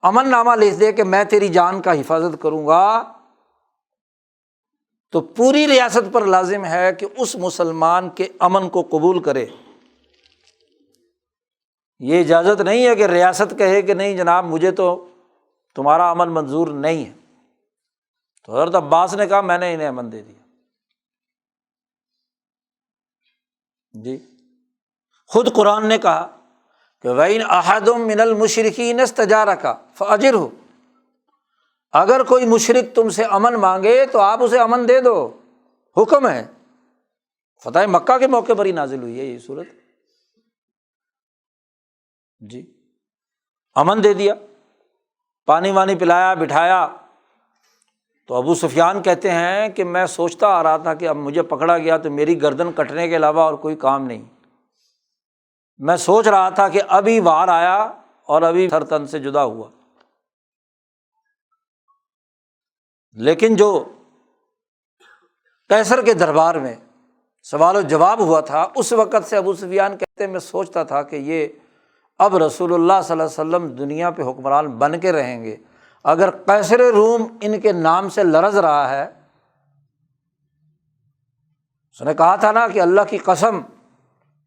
امن نامہ لکھ دے کہ میں تیری جان کا حفاظت کروں گا، تو پوری ریاست پر لازم ہے کہ اس مسلمان کے امن کو قبول کرے۔ یہ اجازت نہیں ہے کہ ریاست کہے کہ نہیں جناب مجھے تو تمہارا امن منظور نہیں ہے۔ تو حضرت عباس نے کہا میں نے انہیں امن دے دیا۔ جی خود قرآن نے کہا کہ وَإِنْ أَحَدٌ مِّنَ الْمُشْرِكِينَ اسْتَجَارَكَ فَأَجِرْهُ، اگر کوئی مشرک تم سے امن مانگے تو آپ اسے امن دے دو، حکم ہے۔ فتح مکہ کے موقع پر ہی نازل ہوئی ہے یہ صورت۔ جی امن دے دیا، پانی وانی پلایا، بٹھایا۔ تو ابو سفیان کہتے ہیں کہ میں سوچتا آ رہا تھا کہ اب مجھے پکڑا گیا تو میری گردن کٹنے کے علاوہ اور کوئی کام نہیں۔ میں سوچ رہا تھا کہ ابھی وار آیا اور ابھی سر تن سے جدا ہوا، لیکن جو قیصر کے دربار میں سوال و جواب ہوا تھا اس وقت سے ابو سفیان کہتے ہیں میں سوچتا تھا کہ یہ اب رسول اللہ صلی اللہ علیہ وسلم دنیا پہ حکمران بن کے رہیں گے، اگر قیصر روم ان کے نام سے لرز رہا ہے، اس نے کہا تھا نا کہ اللہ کی قسم،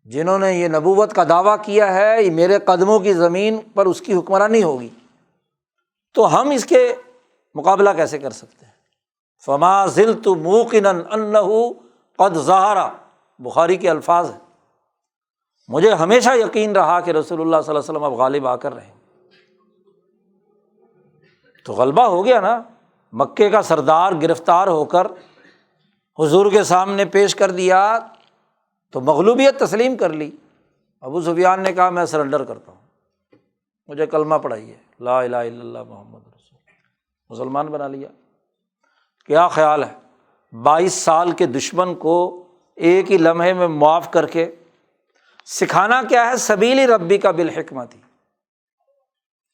جنہوں نے یہ نبوت کا دعویٰ کیا ہے یہ میرے قدموں کی زمین پر اس کی حکمرانی ہوگی، تو ہم اس کے مقابلہ کیسے کر سکتے ہیں؟ فما زلت موقنا انہ قد ظہر، بخاری کے الفاظ ہیں، مجھے ہمیشہ یقین رہا کہ رسول اللہ صلی اللہ علیہ وسلم اب غالب آ کر رہے ہیں۔ تو غلبہ ہو گیا نا، مکے کا سردار گرفتار ہو کر حضور کے سامنے پیش کر دیا تو مغلوبیت تسلیم کر لی۔ ابو سفیان نے کہا میں سرنڈر کرتا ہوں، مجھے کلمہ پڑھائیے لا الہ الا اللہ محمد رسول اللہ، مسلمان بنا لیا۔ کیا خیال ہے 22 سال کے دشمن کو ایک ہی لمحے میں معاف کر کے سکھانا کیا ہے؟ سبیل ربی کا بالحکمت،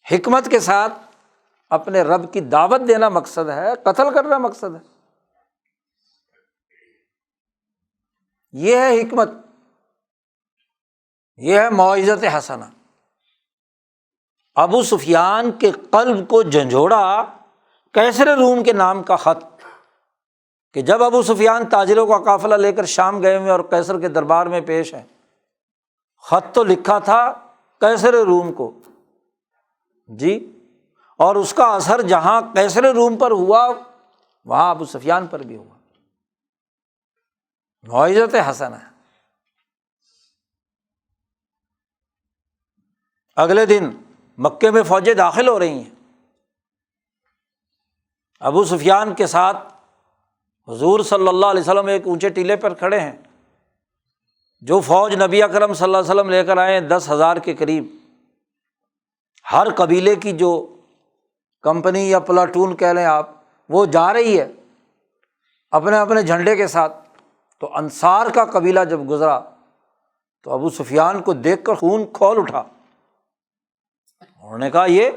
حکمت کے ساتھ اپنے رب کی دعوت دینا مقصد ہے، قتل کرنا مقصد ہے۔ یہ ہے حکمت، یہ ہے موعظت حسنہ۔ ابو سفیان کے قلب کو جھنجھوڑا قیصر روم کے نام کا خط، کہ جب ابو سفیان تاجروں کا قافلہ لے کر شام گئے ہوئے اور قیصر کے دربار میں پیش ہیں، خط تو لکھا تھا قیصر روم کو جی، اور اس کا اثر جہاں قیصر روم پر ہوا وہاں ابو سفیان پر بھی ہوا۔ موعظت حسنہ۔ اگلے دن مکے میں فوجیں داخل ہو رہی ہیں، ابو سفیان کے ساتھ حضور صلی اللہ علیہ وسلم ایک اونچے ٹیلے پر کھڑے ہیں۔ جو فوج نبی اکرم صلی اللہ علیہ وسلم لے کر آئے ہیں 10,000 کے قریب، ہر قبیلے کی جو کمپنی یا پلاٹون کہہ لیں آپ، وہ جا رہی ہے اپنے اپنے جھنڈے کے ساتھ۔ تو انصار کا قبیلہ جب گزرا تو ابو سفیان کو دیکھ کر خون کھول اٹھا۔ انہوں نے کہا یہ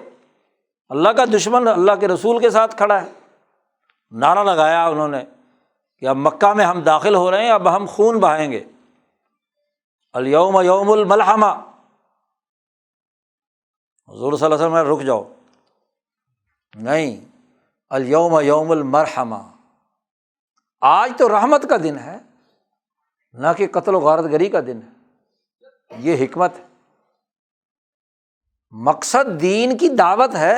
اللہ کا دشمن اللہ کے رسول کے ساتھ کھڑا ہے۔ نعرہ لگایا انہوں نے کہ اب مکہ میں ہم داخل ہو رہے ہیں، اب ہم خون بہائیں گے، الیوم یوم الملحمہ۔ حضور صلی اللہ علیہ وسلم نے رک جاؤ، نہیں، الیوم یوم المرحمہ، آج تو رحمت کا دن ہے، نہ کہ قتل و غارت گری کا دن ہے۔ یہ حکمت ہے، مقصد دین کی دعوت ہے۔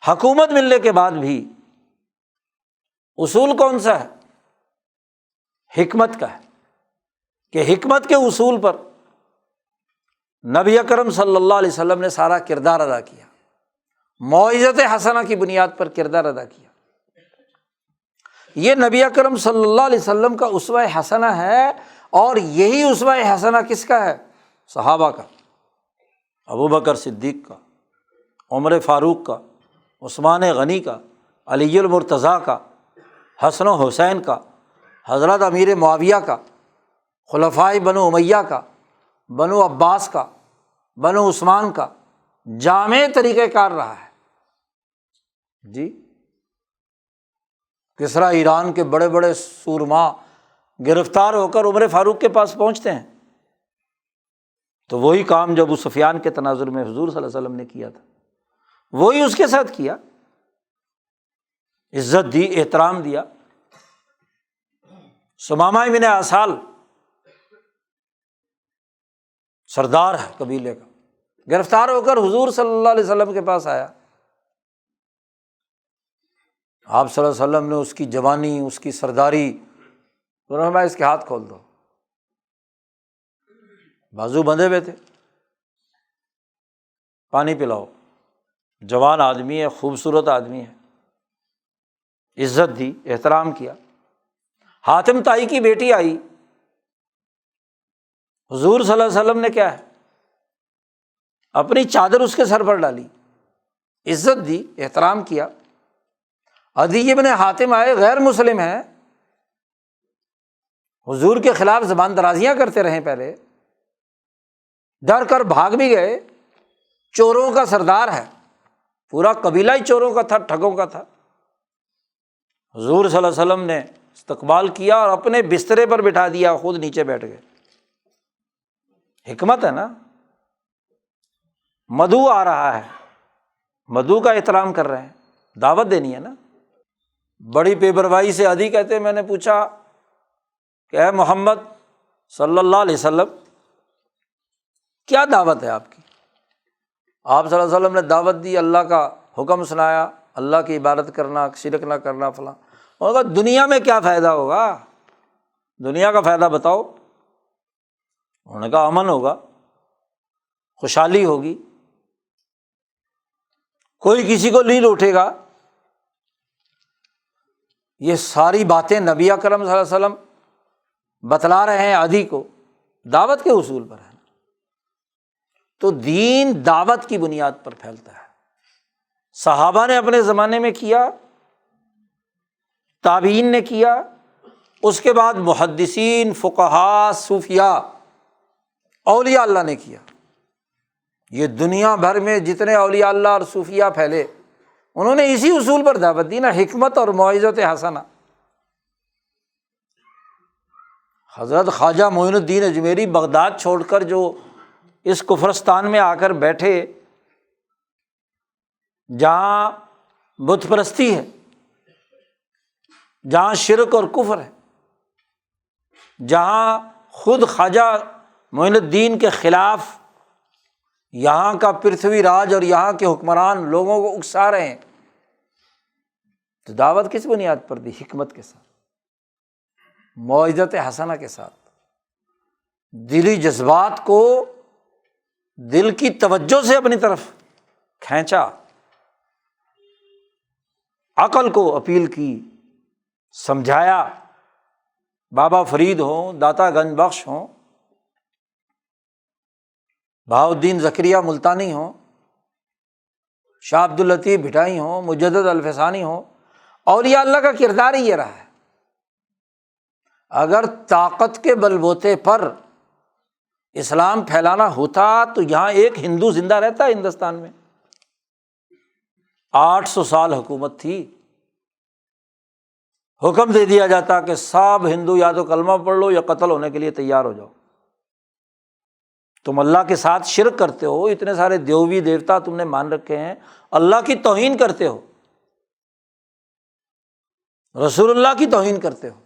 حکومت ملنے کے بعد بھی اصول کون سا ہے؟ حکمت کا ہے، کہ حکمت کے اصول پر نبی اکرم صلی اللہ علیہ وسلم نے سارا کردار ادا کیا، موعظت حسنہ کی بنیاد پر کردار ادا کیا۔ یہ نبی اکرم صلی اللہ علیہ وسلم کا اسوہ حسنہ ہے، اور یہی اسوہ حسنہ کس کا ہے؟ صحابہ کا، ابو بکر صدیق کا، عمر فاروق کا، عثمان غنی کا، علی المرتضیٰ کا، حسن و حسین کا، حضرت امیر معاویہ کا، خلفائے بنو امیہ کا، بنو عباس کا، بنو عثمان کا، جامع طریقہ کار رہا ہے جی۔ کسریٰ ایران کے بڑے بڑے سورما گرفتار ہو کر عمر فاروق کے پاس پہنچتے ہیں، تو وہی کام جو ابو سفیان کے تناظر میں حضور صلی اللہ علیہ وسلم نے کیا تھا وہی اس کے ساتھ کیا، عزت دی، احترام دیا۔ ثمامہ بن اسال سردار ہے قبیلے کا، گرفتار ہو کر حضور صلی اللہ علیہ وسلم کے پاس آیا۔ آپ صلی اللہ علیہ وسلم نے اس کی جوانی، اس کی سرداری، انہوں نے اس کے ہاتھ کھول دو، بازو بندھے ہوئے تھے، پانی پلاؤ، جوان آدمی ہے، خوبصورت آدمی ہے، عزت دی، احترام کیا۔ حاتم طائی کی بیٹی آئی، حضور صلی اللہ علیہ وسلم نے کیا ہے اپنی چادر اس کے سر پر ڈالی، عزت دی، احترام کیا۔ عدی بن حاتم آئے، غیر مسلم ہیں، حضور کے خلاف زبان درازیاں کرتے رہے، پہلے ڈر کر بھاگ بھی گئے، چوروں کا سردار ہے، پورا قبیلہ ہی چوروں کا تھا، ٹھگوں کا تھا۔ حضور صلی اللہ علیہ وسلم نے استقبال کیا اور اپنے بسترے پر بٹھا دیا، خود نیچے بیٹھ گئے۔ حکمت ہے نا، مدعو آ رہا ہے، مدعو کا احترام کر رہے ہیں، دعوت دینی ہے نا۔ بڑی بے پرواہی سے عدی کہتے ہیں میں نے پوچھا کہ اے محمد صلی اللہ علیہ وسلم کیا دعوت ہے آپ کی؟ آپ صلی اللہ علیہ وسلم نے دعوت دی، اللہ کا حکم سنایا، اللہ کی عبادت کرنا، شرک نہ کرنا فلاں۔ انہوں نے کہا دنیا میں کیا فائدہ ہوگا، دنیا کا فائدہ بتاؤ۔ انہوں نے کہا امن ہوگا، خوشحالی ہوگی، کوئی کسی کو نہیں لوٹے گا۔ یہ ساری باتیں نبی اکرم صلی اللہ علیہ وسلم بتلا رہے ہیں عدی کو، دعوت کے اصول پر ہے۔ تو دین دعوت کی بنیاد پر پھیلتا ہے۔ صحابہ نے اپنے زمانے میں کیا، تابعین نے کیا، اس کے بعد محدثین، فقہاء، صوفیاء، اولیاء اللہ نے کیا۔ یہ دنیا بھر میں جتنے اولیاء اللہ اور صوفیاء پھیلے انہوں نے اسی اصول پر دعوت دی نا، حکمت اور موعظت حسنہ۔ حضرت خواجہ معین الدین اجمیری بغداد چھوڑ کر جو اس کفرستان میں آ کر بیٹھے جہاں بت پرستی ہے، جہاں شرک اور کفر ہے، جہاں خود خواجہ معین الدین کے خلاف یہاں کا پرتھوی راج اور یہاں کے حکمران لوگوں کو اکسا رہے ہیں، تو دعوت کس بنیاد پر دی؟ حکمت کے ساتھ، موعظت حسنہ کے ساتھ، دلی جذبات کو دل کی توجہ سے اپنی طرف کھینچا، عقل کو اپیل کی، سمجھایا۔ بابا فرید ہوں، داتا گنج بخش ہوں، بہاؤالدین زکریا ملتانی ہوں، شاہ عبداللطیف بھٹائی ہوں، مجدد الفسانی ہوں، اولیاء اللہ کا کردار ہی یہ رہا ہے۔ اگر طاقت کے بل بوتے پر اسلام پھیلانا ہوتا تو یہاں ایک ہندو زندہ رہتا ہے ہندوستان میں؟ 800 سال حکومت تھی، حکم دے دیا جاتا کہ سب ہندو یا تو کلمہ پڑھ لو یا قتل ہونے کے لیے تیار ہو جاؤ۔ تم اللہ کے ساتھ شرک کرتے ہو، اتنے سارے دیوی دیوتا تم نے مان رکھے ہیں، اللہ کی توہین کرتے ہو، رسول اللہ کی توہین کرتے ہو،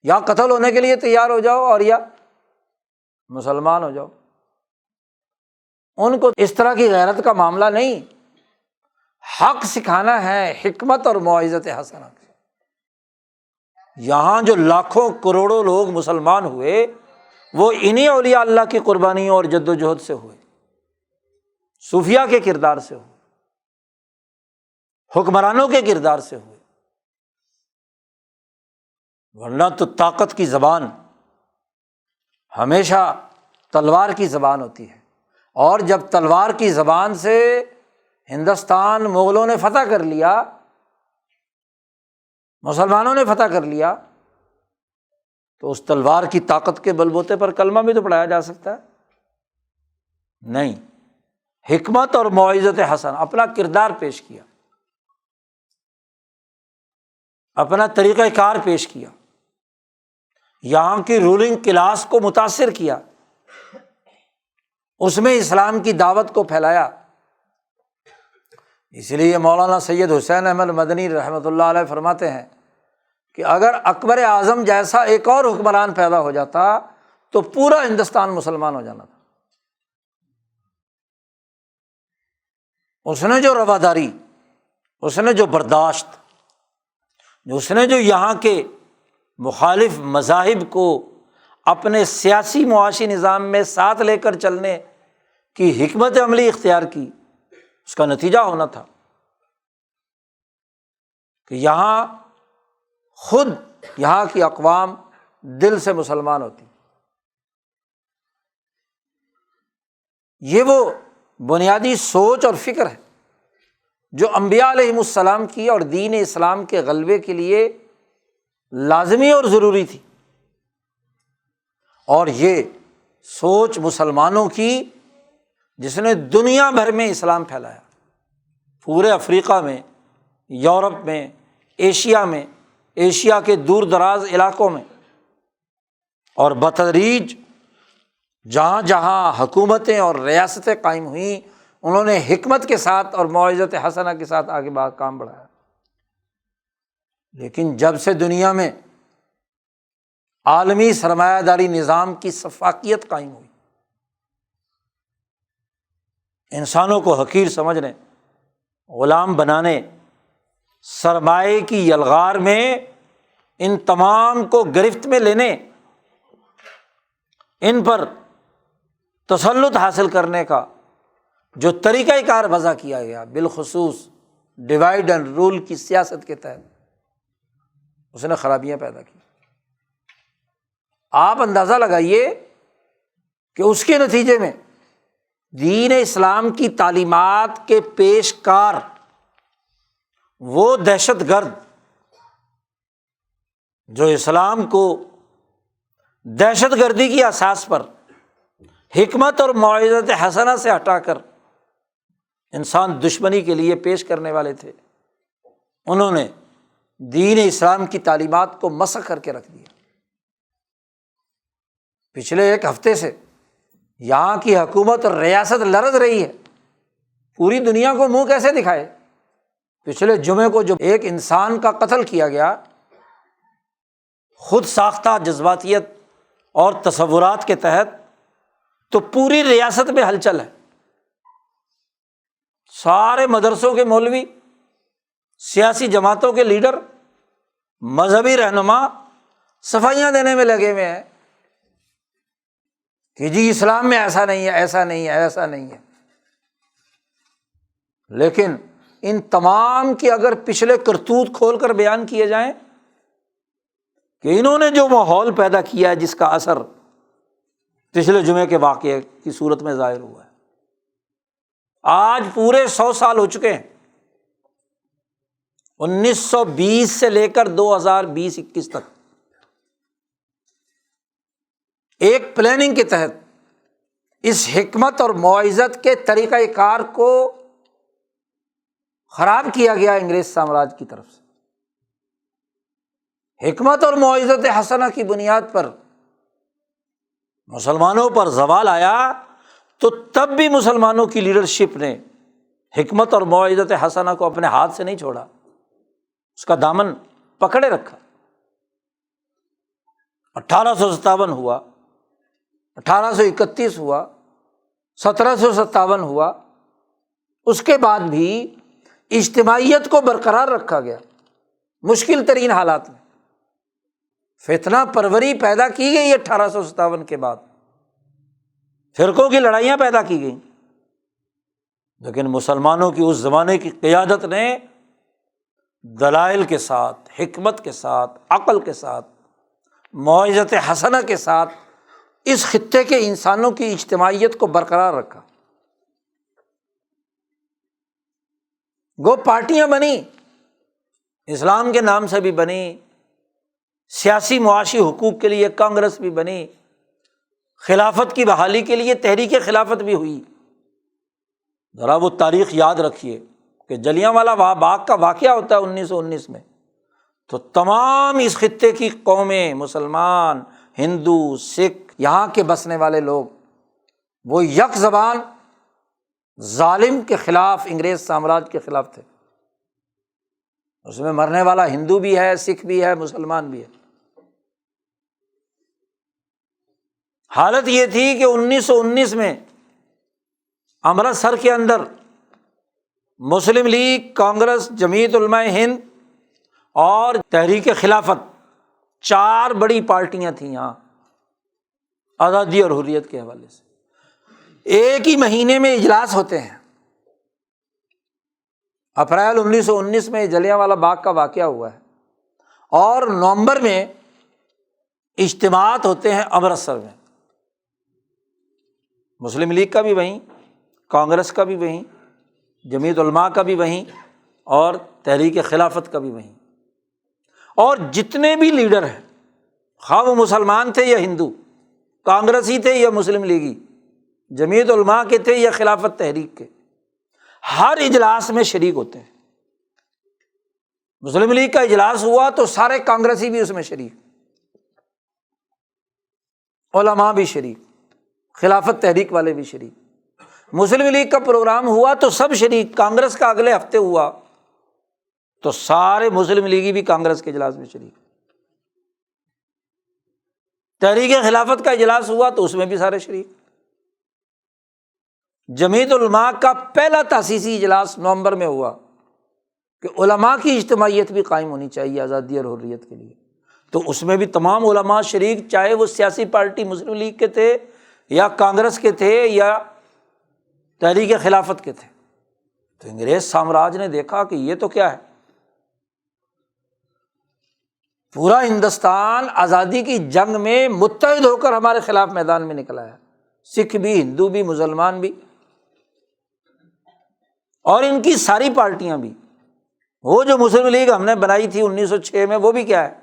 یا قتل ہونے کے لیے تیار ہو جاؤ اور یا مسلمان ہو جاؤ۔ ان کو اس طرح کی غیرت کا معاملہ نہیں، حق سکھانا ہے، حکمت اور موعظت حسنہ۔ یہاں جو لاکھوں کروڑوں لوگ مسلمان ہوئے وہ انہی اولیاء اللہ کی قربانیوں اور جد و جہد سے ہوئے، صوفیاء کے کردار سے ہوئے، حکمرانوں کے کردار سے ہوئے۔ ورنہ تو طاقت کی زبان ہمیشہ تلوار کی زبان ہوتی ہے، اور جب تلوار کی زبان سے ہندوستان مغلوں نے فتح کر لیا، مسلمانوں نے فتح کر لیا، تو اس تلوار کی طاقت کے بل بوتے پر کلمہ بھی تو پڑھایا جا سکتا ہے؟ نہیں، حکمت اور موعظت حسنہ، اپنا کردار پیش کیا، اپنا طریقہ کار پیش کیا، یہاں کی رولنگ کلاس کو متاثر کیا، اس میں اسلام کی دعوت کو پھیلایا۔ اس لیے مولانا سید حسین احمد مدنی رحمۃ اللہ علیہ فرماتے ہیں کہ اگر اکبر اعظم جیسا ایک اور حکمران پیدا ہو جاتا تو پورا ہندوستان مسلمان ہو جانا تھا۔ اس نے جو رواداری، اس نے جو برداشت، اس نے جو یہاں کے مخالف مذاہب کو اپنے سیاسی معاشی نظام میں ساتھ لے کر چلنے کی حکمت عملی اختیار کی، اس کا نتیجہ ہونا تھا کہ یہاں خود یہاں کی اقوام دل سے مسلمان ہوتی۔ یہ وہ بنیادی سوچ اور فکر ہے جو انبیاء علیہم السلام کی اور دین اسلام کے غلبے کے لیے لازمی اور ضروری تھی، اور یہ سوچ مسلمانوں کی جس نے دنیا بھر میں اسلام پھیلایا، پورے افریقہ میں، یورپ میں، ایشیا میں، ایشیا کے دور دراز علاقوں میں، اور بتدریج جہاں جہاں حکومتیں اور ریاستیں قائم ہوئیں انہوں نے حکمت کے ساتھ اور موعظت حسنہ کے ساتھ آگے کام بڑھایا۔ لیکن جب سے دنیا میں عالمی سرمایہ داری نظام کی سفاکیت قائم ہوئی، انسانوں کو حقیر سمجھنے، غلام بنانے، سرمایے کی یلغار میں ان تمام کو گرفت میں لینے، ان پر تسلط حاصل کرنے کا جو طریقہ کار وضع کیا گیا، بالخصوص ڈیوائڈ اینڈ رول کی سیاست کے تحت، اس نے خرابیاں پیدا کی۔ آپ اندازہ لگائیے کہ اس کے نتیجے میں دین اسلام کی تعلیمات کے پیشکار وہ دہشت گرد جو اسلام کو دہشت گردی کی اساس پر حکمت اور موعظت حسنہ سے ہٹا کر انسان دشمنی کے لیے پیش کرنے والے تھے، انہوں نے دین اسلام کی تعلیمات کو مسخ کر کے رکھ دیا۔ پچھلے ایک ہفتے سے یہاں کی حکومت اور ریاست لرز رہی ہے، پوری دنیا کو منہ کیسے دکھائے۔ پچھلے جمعے کو جو ایک انسان کا قتل کیا گیا، خود ساختہ جذباتیت اور تصورات کے تحت، تو پوری ریاست میں ہلچل ہے۔ سارے مدرسوں کے مولوی، سیاسی جماعتوں کے لیڈر، مذہبی رہنما صفائیاں دینے میں لگے ہوئے ہیں کہ جی اسلام میں ایسا نہیں ہے، ایسا نہیں ہے، ایسا نہیں ہے۔ لیکن ان تمام کے اگر پچھلے کرتوت کھول کر بیان کیے جائیں کہ انہوں نے جو ماحول پیدا کیا ہے، جس کا اثر پچھلے جمعے کے واقعے کی صورت میں ظاہر ہوا ہے، آج پورے 100 سال ہو چکے ہیں، 1920 سے لے کر 2020-21 تک ایک پلاننگ کے تحت اس حکمت اور موعظت کے طریقہ کار کو خراب کیا گیا انگریز سامراج کی طرف سے۔ حکمت اور موعظت حسنہ کی بنیاد پر مسلمانوں پر زوال آیا تو تب بھی مسلمانوں کی لیڈرشپ نے حکمت اور موعظت حسنہ کو اپنے ہاتھ سے نہیں چھوڑا، اس کا دامن پکڑے رکھا۔ 1857 ہوا، 1831 ہوا، 1757 ہوا، اس کے بعد بھی اجتماعیت کو برقرار رکھا گیا مشکل ترین حالات میں۔ فتنہ پروری پیدا کی گئی 1857 کے بعد، فرقوں کی لڑائیاں پیدا کی گئیں، لیکن مسلمانوں کی اس زمانے کی قیادت نے دلائل کے ساتھ، حکمت کے ساتھ، عقل کے ساتھ، موعظت حسنہ کے ساتھ اس خطے کے انسانوں کی اجتماعیت کو برقرار رکھا۔ گو پارٹیاں بنی، اسلام کے نام سے بھی بنی، سیاسی معاشی حقوق کے لیے کانگریس بھی بنی، خلافت کی بحالی کے لیے تحریک خلافت بھی ہوئی۔ ذرا وہ تاریخ یاد رکھیے کہ جلیانوالہ باغ کا واقعہ ہوتا ہے 1919 میں، تو تمام اس خطے کی قومیں، مسلمان، ہندو، سکھ، یہاں کے بسنے والے لوگ، وہ یک زبان ظالم کے خلاف، انگریز سامراج کے خلاف تھے۔ اس میں مرنے والا ہندو بھی ہے، سکھ بھی ہے، مسلمان بھی ہے۔ حالت یہ تھی کہ 1919 میں امرتسر کے اندر مسلم لیگ، کانگریس، جمعیت علماء ہند اور تحریک خلافت، 4 بڑی پارٹیاں تھیں یہاں آزادی اور حریت کے حوالے سے۔ ایک ہی مہینے میں اجلاس ہوتے ہیں۔ اپریل 1919 میں جلیانوالہ باغ کا واقعہ ہوا ہے، اور نومبر میں اجتماعات ہوتے ہیں امرتسر میں۔ مسلم لیگ کا بھی وہیں، کانگریس کا بھی وہیں، جمعیت علماء کا بھی وہیں، اور تحریک خلافت کا بھی وہیں۔ اور جتنے بھی لیڈر ہیں، خواہ وہ مسلمان تھے یا ہندو، کانگریسی تھے یا مسلم لیگی، جمعیت علماء کے تھے یا خلافت تحریک کے، ہر اجلاس میں شریک ہوتے ہیں۔ مسلم لیگ کا اجلاس ہوا تو سارے کانگریسی بھی اس میں شریک، علماء بھی شریک، خلافت تحریک والے بھی شریک۔ مسلم لیگ کا پروگرام ہوا تو سب شریک، کانگریس کا اگلے ہفتے ہوا تو سارے مسلم لیگی بھی کانگریس کے اجلاس میں شریک، تحریک خلافت کا اجلاس ہوا تو اس میں بھی سارے شریک۔ جمعیت علماء کا پہلا تاسیسی اجلاس نومبر میں ہوا کہ علماء کی اجتماعیت بھی قائم ہونی چاہیے آزادی اور حریت کے لیے، تو اس میں بھی تمام علماء شریک، چاہے وہ سیاسی پارٹی مسلم لیگ کے تھے یا کانگریس کے تھے یا تحریک خلافت کے تھے۔ تو انگریز سامراج نے دیکھا کہ یہ تو کیا ہے، پورا ہندوستان آزادی کی جنگ میں متحد ہو کر ہمارے خلاف میدان میں نکلا ہے، سکھ بھی، ہندو بھی، مسلمان بھی، اور ان کی ساری پارٹیاں بھی۔ وہ جو مسلم لیگ ہم نے بنائی تھی 1906 میں، وہ بھی کیا ہے،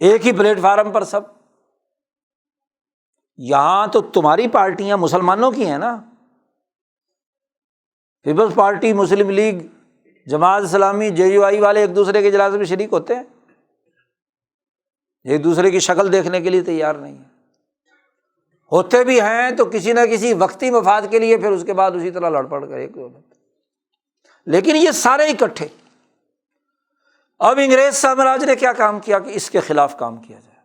ایک ہی پلیٹ فارم پر سب۔ یہاں تو تمہاری پارٹیاں مسلمانوں کی ہیں نا، پیپلز پارٹی، مسلم لیگ، جماعت اسلامی، JUI والے ایک دوسرے کے اجلاس میں شریک ہوتے ہیں، ایک دوسرے کی شکل دیکھنے کے لیے تیار نہیں ہیں، ہوتے بھی ہیں تو کسی نہ کسی وقتی مفاد کے لیے، پھر اس کے بعد اسی طرح لڑ پڑ کر ایک ہو جاتے، لیکن یہ سارے اکٹھے۔ اب انگریز سامراج نے کیا کام کیا کہ اس کے خلاف کام کیا جائے،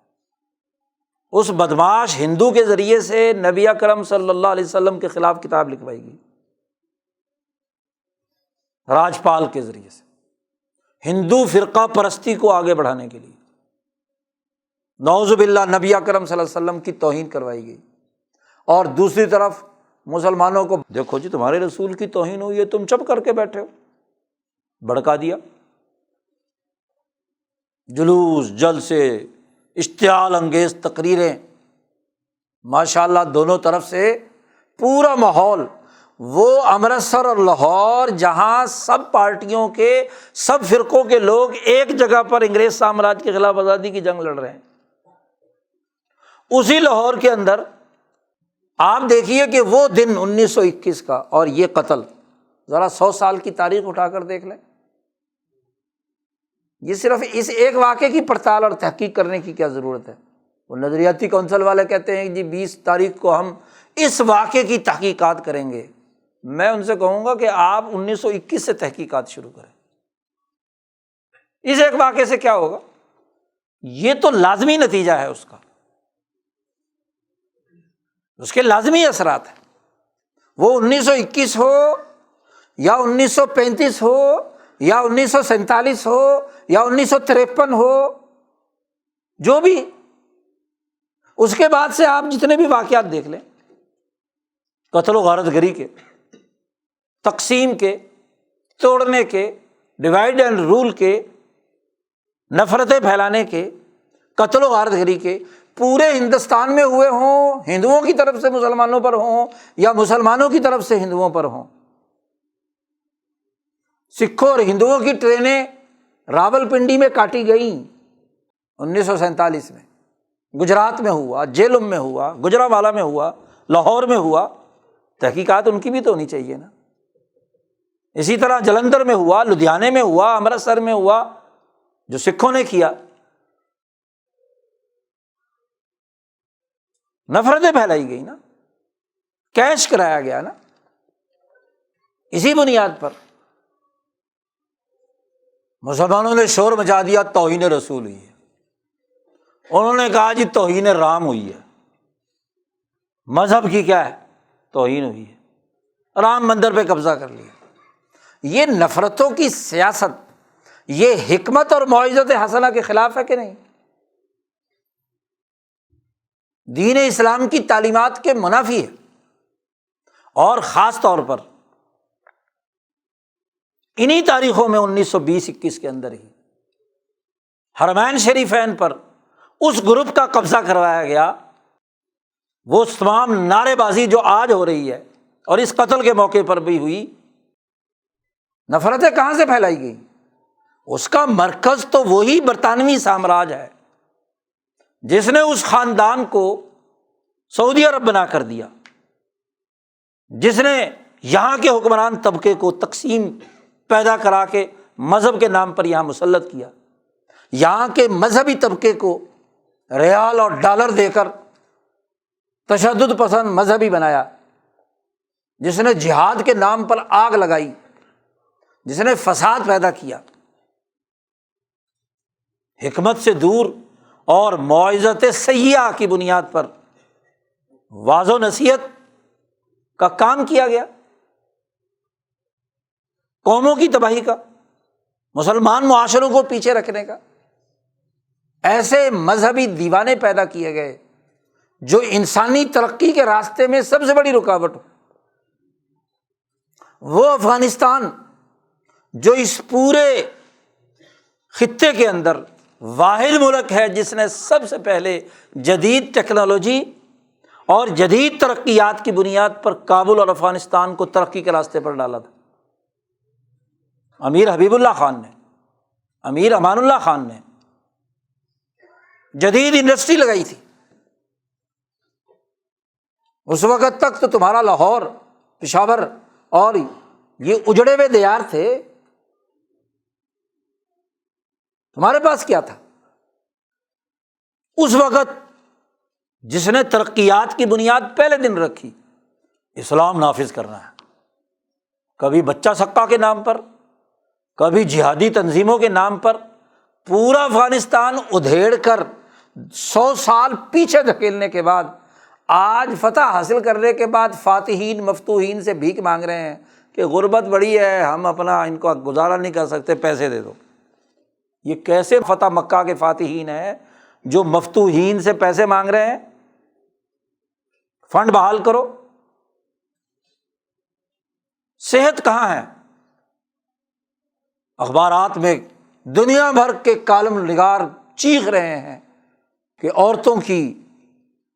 اس بدماش ہندو کے ذریعے سے نبی اکرم صلی اللہ علیہ وسلم کے خلاف کتاب لکھوائی گئی، راجپال کے ذریعے سے، ہندو فرقہ پرستی کو آگے بڑھانے کے لیے، نعوذ باللہ نبی اکرم صلی اللہ علیہ وسلم کی توہین کروائی گئی، اور دوسری طرف مسلمانوں کو دیکھو جی تمہارے رسول کی توہین ہوئی ہے، تم چپ کر کے بیٹھے ہو، بھڑکا دیا، جلوس، جلسے، اشتعال انگیز تقریریں، ماشاءاللہ دونوں طرف سے پورا ماحول۔ وہ امرتسر اور لاہور جہاں سب پارٹیوں کے، سب فرقوں کے لوگ ایک جگہ پر انگریز سامراج کے خلاف آزادی کی جنگ لڑ رہے ہیں، اسی لاہور کے اندر آپ دیکھیے کہ وہ دن 1921 کا اور یہ قتل، ذرا 100 سال کی تاریخ اٹھا کر دیکھ لیں، یہ صرف اس ایک واقعے کی پڑتال اور تحقیق کرنے کی کیا ضرورت ہے؟ وہ نظریاتی کونسل والے کہتے ہیں کہ جی 20 تاریخ کو ہم اس واقعے کی تحقیقات کریں گے، میں ان سے کہوں گا کہ آپ 1921 سے تحقیقات شروع کریں، اس ایک واقعے سے کیا ہوگا؟ یہ تو لازمی نتیجہ ہے اس کا، اس کے لازمی اثرات ہیں، وہ 1921 ہو یا 1935 ہو یا 1947 ہو یا 1953 ہو، جو بھی، اس کے بعد سے آپ جتنے بھی واقعات دیکھ لیں، قتل و غارت گری کے، تقسیم کے، توڑنے کے، ڈیوائڈ اینڈ رول کے، نفرتیں پھیلانے کے، قتل و غارت گری کے، پورے ہندوستان میں ہوئے ہوں، ہندوؤں کی طرف سے مسلمانوں پر ہوں یا مسلمانوں کی طرف سے ہندوؤں پر ہوں۔ سکھوں اور ہندوؤں کی ٹرینیں راول پنڈی میں کاٹی گئیں 1947 میں، گجرات میں ہوا، جیلم میں ہوا، گجرانوالہ میں ہوا، لاہور میں ہوا، تحقیقات ان کی بھی تو ہونی چاہیے نا۔ اسی طرح جلندھر میں ہوا، لدھیانے میں ہوا، امرتسر میں ہوا، جو سکھوں نے کیا، نفرتیں پھیلائی گئی نا، کیش کرایا گیا نا، اسی بنیاد پر مسلمانوں نے شور مچا دیا توہین رسول ہوئی ہے، انہوں نے کہا جی توہین رام ہوئی ہے، مذہب کی کیا ہے توہین ہوئی ہے، رام مندر پہ قبضہ کر لیا۔ یہ نفرتوں کی سیاست، یہ حکمت اور موعظت حسنہ کے خلاف ہے کہ نہیں؟ دین اسلام کی تعلیمات کے منافی ہے، اور خاص طور پر انہی تاریخوں میں 1920-21 کے اندر ہی حرمین شریفین پر اس گروپ کا قبضہ کروایا گیا، وہ تمام نعرے بازی جو آج ہو رہی ہے اور اس قتل کے موقع پر بھی ہوئی، نفرتیں کہاں سے پھیلائی گئی؟ اس کا مرکز تو وہی برطانوی سامراج ہے جس نے اس خاندان کو سعودی عرب بنا کر دیا، جس نے یہاں کے حکمران طبقے کو تقسیم پیدا کرا کے مذہب کے نام پر یہاں مسلط کیا، یہاں کے مذہبی طبقے کو ریال اور ڈالر دے کر تشدد پسند مذہبی بنایا، جس نے جہاد کے نام پر آگ لگائی، جس نے فساد پیدا کیا، حکمت سے دور اور موعظت سیئہ کی بنیاد پر واعظ و نصیحت کا کام کیا گیا، قوموں کی تباہی کا، مسلمان معاشروں کو پیچھے رکھنے کا۔ ایسے مذہبی دیوانے پیدا کیے گئے جو انسانی ترقی کے راستے میں سب سے بڑی رکاوٹ ہو۔ وہ افغانستان جو اس پورے خطے کے اندر واحد ملک ہے جس نے سب سے پہلے جدید ٹیکنالوجی اور جدید ترقیات کی بنیاد پر کابل اور افغانستان کو ترقی کے راستے پر ڈالا تھا، امیر حبیب اللہ خان نے، امیر امان اللہ خان نے جدید انڈسٹری لگائی تھی۔ اس وقت تک تو تمہارا لاہور، پشاور اور یہ اجڑے ہوئے دیار تھے، تمہارے پاس کیا تھا؟ اس وقت جس نے ترقیات کی بنیاد پہلے دن رکھی، اسلام نافذ کرنا ہے، کبھی بچہ سکا کے نام پر، کبھی جہادی تنظیموں کے نام پر پورا افغانستان ادھیڑ کر 100 سال پیچھے دھکیلنے کے بعد آج فتح حاصل کرنے کے بعد فاتحین مفتوحین سے بھیک مانگ رہے ہیں کہ غربت بڑی ہے، ہم اپنا ان کو گزارا نہیں کر سکتے، پیسے دے دو۔ یہ کیسے فتح مکہ کے فاتحین ہیں جو مفتوحین سے پیسے مانگ رہے ہیں؟ فنڈ بحال کرو۔ صحت کہاں ہے؟ اخبارات میں دنیا بھر کے کالم نگار چیخ رہے ہیں کہ عورتوں کی،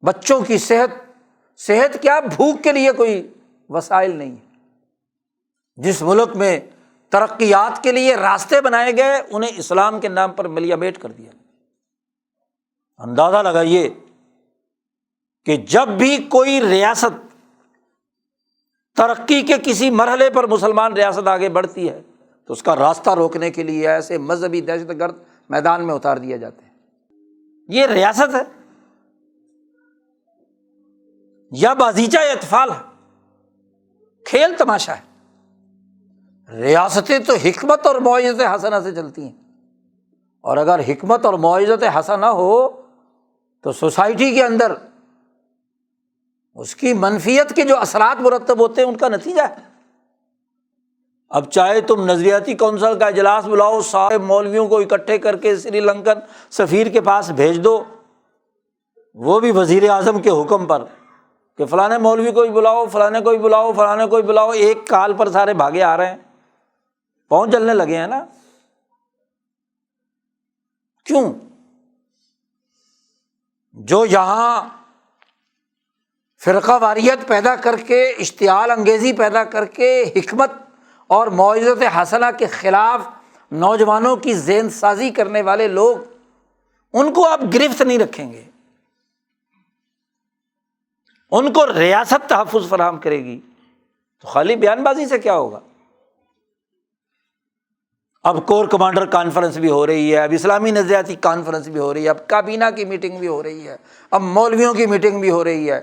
بچوں کی صحت کیا، بھوک کے لیے کوئی وسائل نہیں ہے۔ جس ملک میں ترقیات کے لیے راستے بنائے گئے انہیں اسلام کے نام پر ملیا میٹ کر دیا۔ اندازہ لگائیے کہ جب بھی کوئی ریاست ترقی کے کسی مرحلے پر مسلمان ریاست آگے بڑھتی ہے تو اس کا راستہ روکنے کے لیے ایسے مذہبی دہشت گرد میدان میں اتار دیا جاتے ہیں۔ یہ ریاست ہے یا بازیچہ اطفال ہے، کھیل تماشا ہے۔ ریاستیں تو حکمت اور موعظت حسنہ سے چلتی ہیں، اور اگر حکمت اور موعظت حسنہ ہو تو سوسائٹی کے اندر اس کی منفیت کے جو اثرات مرتب ہوتے ہیں ان کا نتیجہ ہے۔ اب چاہے تم نظریاتی کونسل کا اجلاس بلاؤ، سارے مولویوں کو اکٹھے کر کے سری لنکن سفیر کے پاس بھیج دو، وہ بھی وزیر اعظم کے حکم پر کہ فلانے مولوی کو بھی بلاؤ، فلانے کو بھی بلاؤ، فلانے کو بھی بلاؤ، ایک کال پر سارے بھاگے آ رہے ہیں، پاؤں جلنے لگے ہیں نا۔ کیوں؟ جو یہاں فرقہ واریت پیدا کر کے، اشتعال انگیزی پیدا کر کے، حکمت اور موعظت حسنہ کے خلاف نوجوانوں کی ذہن سازی کرنے والے لوگ، ان کو آپ گرفت نہیں رکھیں گے، ان کو ریاست تحفظ فراہم کرے گی تو خالی بیان بازی سے کیا ہوگا؟ اب کور کمانڈر کانفرنس بھی ہو رہی ہے، اب اسلامی نظریاتی کانفرنس بھی ہو رہی ہے، اب کابینہ کی میٹنگ بھی ہو رہی ہے، اب مولویوں کی میٹنگ بھی ہو رہی ہے،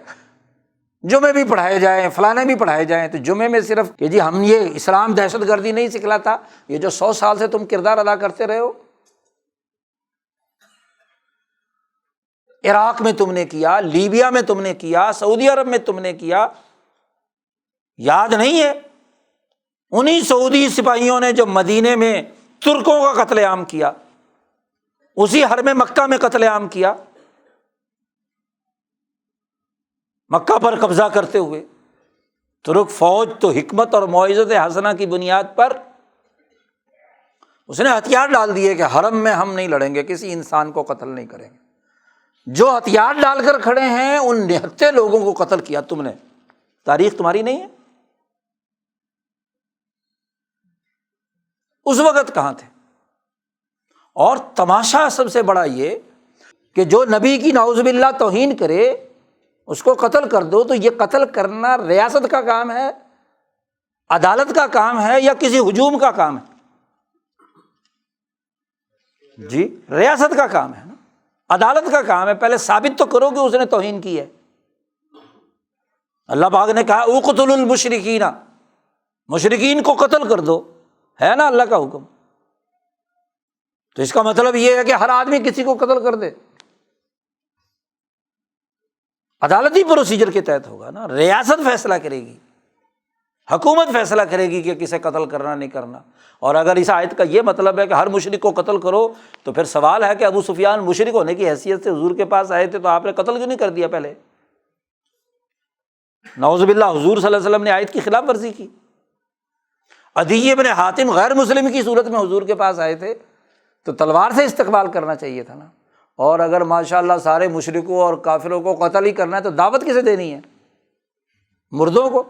جمعے بھی پڑھائے جائیں، فلانے بھی پڑھائے جائیں، تو جمعے میں صرف کہ جی ہم یہ اسلام دہشت گردی نہیں سکھلاتا، یہ جو 100 سال سے تم کردار ادا کرتے رہے ہو، عراق میں تم نے کیا، لیبیا میں تم نے کیا، سعودی عرب میں تم نے کیا، یاد نہیں ہے؟ انہی سعودی سپاہیوں نے جو مدینے میں ترکوں کا قتل عام کیا، اسی حرم مکہ میں قتل عام کیا، مکہ پر قبضہ کرتے ہوئے۔ ترک فوج تو حکمت اور موعظت حسنہ کی بنیاد پر اس نے ہتھیار ڈال دیے کہ حرم میں ہم نہیں لڑیں گے، کسی انسان کو قتل نہیں کریں گے۔ جو ہتھیار ڈال کر کھڑے ہیں ان نہتے لوگوں کو قتل کیا تم نے، تاریخ تمہاری نہیں ہے؟ اس وقت کہاں تھے؟ اور تماشا سب سے بڑا یہ کہ جو نبی کی نعوذ باللہ توہین کرے اس کو قتل کر دو، تو یہ قتل کرنا ریاست کا کام ہے، عدالت کا کام ہے، یا کسی ہجوم کا کام ہے؟ جی ریاست کا کام ہے نا، عدالت کا کام ہے۔ پہلے ثابت تو کرو کہ اس نے توہین کی ہے، اللہ پاک نے کہا اقتلوا المشرکین، مشرکین کو قتل کر دو، ہے نا اللہ کا حکم۔ تو اس کا مطلب یہ ہے کہ ہر آدمی کسی کو قتل کر دے؟ عدالتی پروسیجر کے تحت ہوگا نا، ریاست فیصلہ کرے گی، حکومت فیصلہ کرے گی کہ کسے قتل کرنا نہیں کرنا۔ اور اگر اس آیت کا یہ مطلب ہے کہ ہر مشرک کو قتل کرو، تو پھر سوال ہے کہ ابو سفیان مشرک ہونے کی حیثیت سے حضور کے پاس آئے تھے تو آپ نے قتل کیوں نہیں کر دیا پہلے؟ نعوذ باللہ، حضور صلی اللہ علیہ وسلم نے آیت کی خلاف ورزی کی۔ عدی بن حاتم غیر مسلم کی صورت میں حضور کے پاس آئے تھے تو تلوار سے استقبال کرنا چاہیے تھا نا۔ اور اگر ماشاءاللہ سارے مشرکوں اور کافروں کو قتل ہی کرنا ہے تو دعوت کسے دینی ہے؟ مردوں کو؟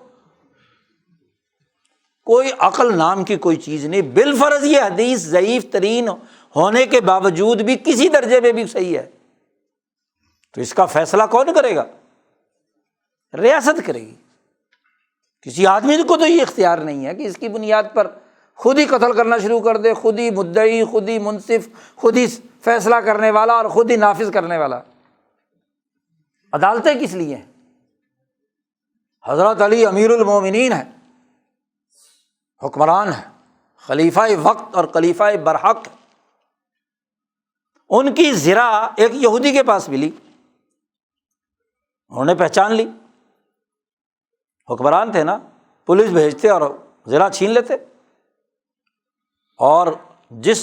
کوئی عقل نام کی کوئی چیز نہیں۔ بالفرض یہ حدیث ضعیف ترین ہونے کے باوجود بھی کسی درجے میں بھی صحیح ہے، تو اس کا فیصلہ کون کرے گا؟ ریاست کرے گی۔ کسی آدمی کو تو یہ اختیار نہیں ہے کہ اس کی بنیاد پر خود ہی قتل کرنا شروع کر دے، خود ہی مدعی، خود ہی منصف، خود ہی فیصلہ کرنے والا اور خود ہی نافذ کرنے والا۔ عدالتیں کس لیے ہیں؟ حضرت علی امیر المومنین ہے، حکمران ہے، خلیفہ وقت اور خلیفہ برحق۔ ان کی زرہ ایک یہودی کے پاس ملی، انہوں نے پہچان لی، حکمران تھے نا، پولیس بھیجتے اور زرہ چھین لیتے۔ اور جس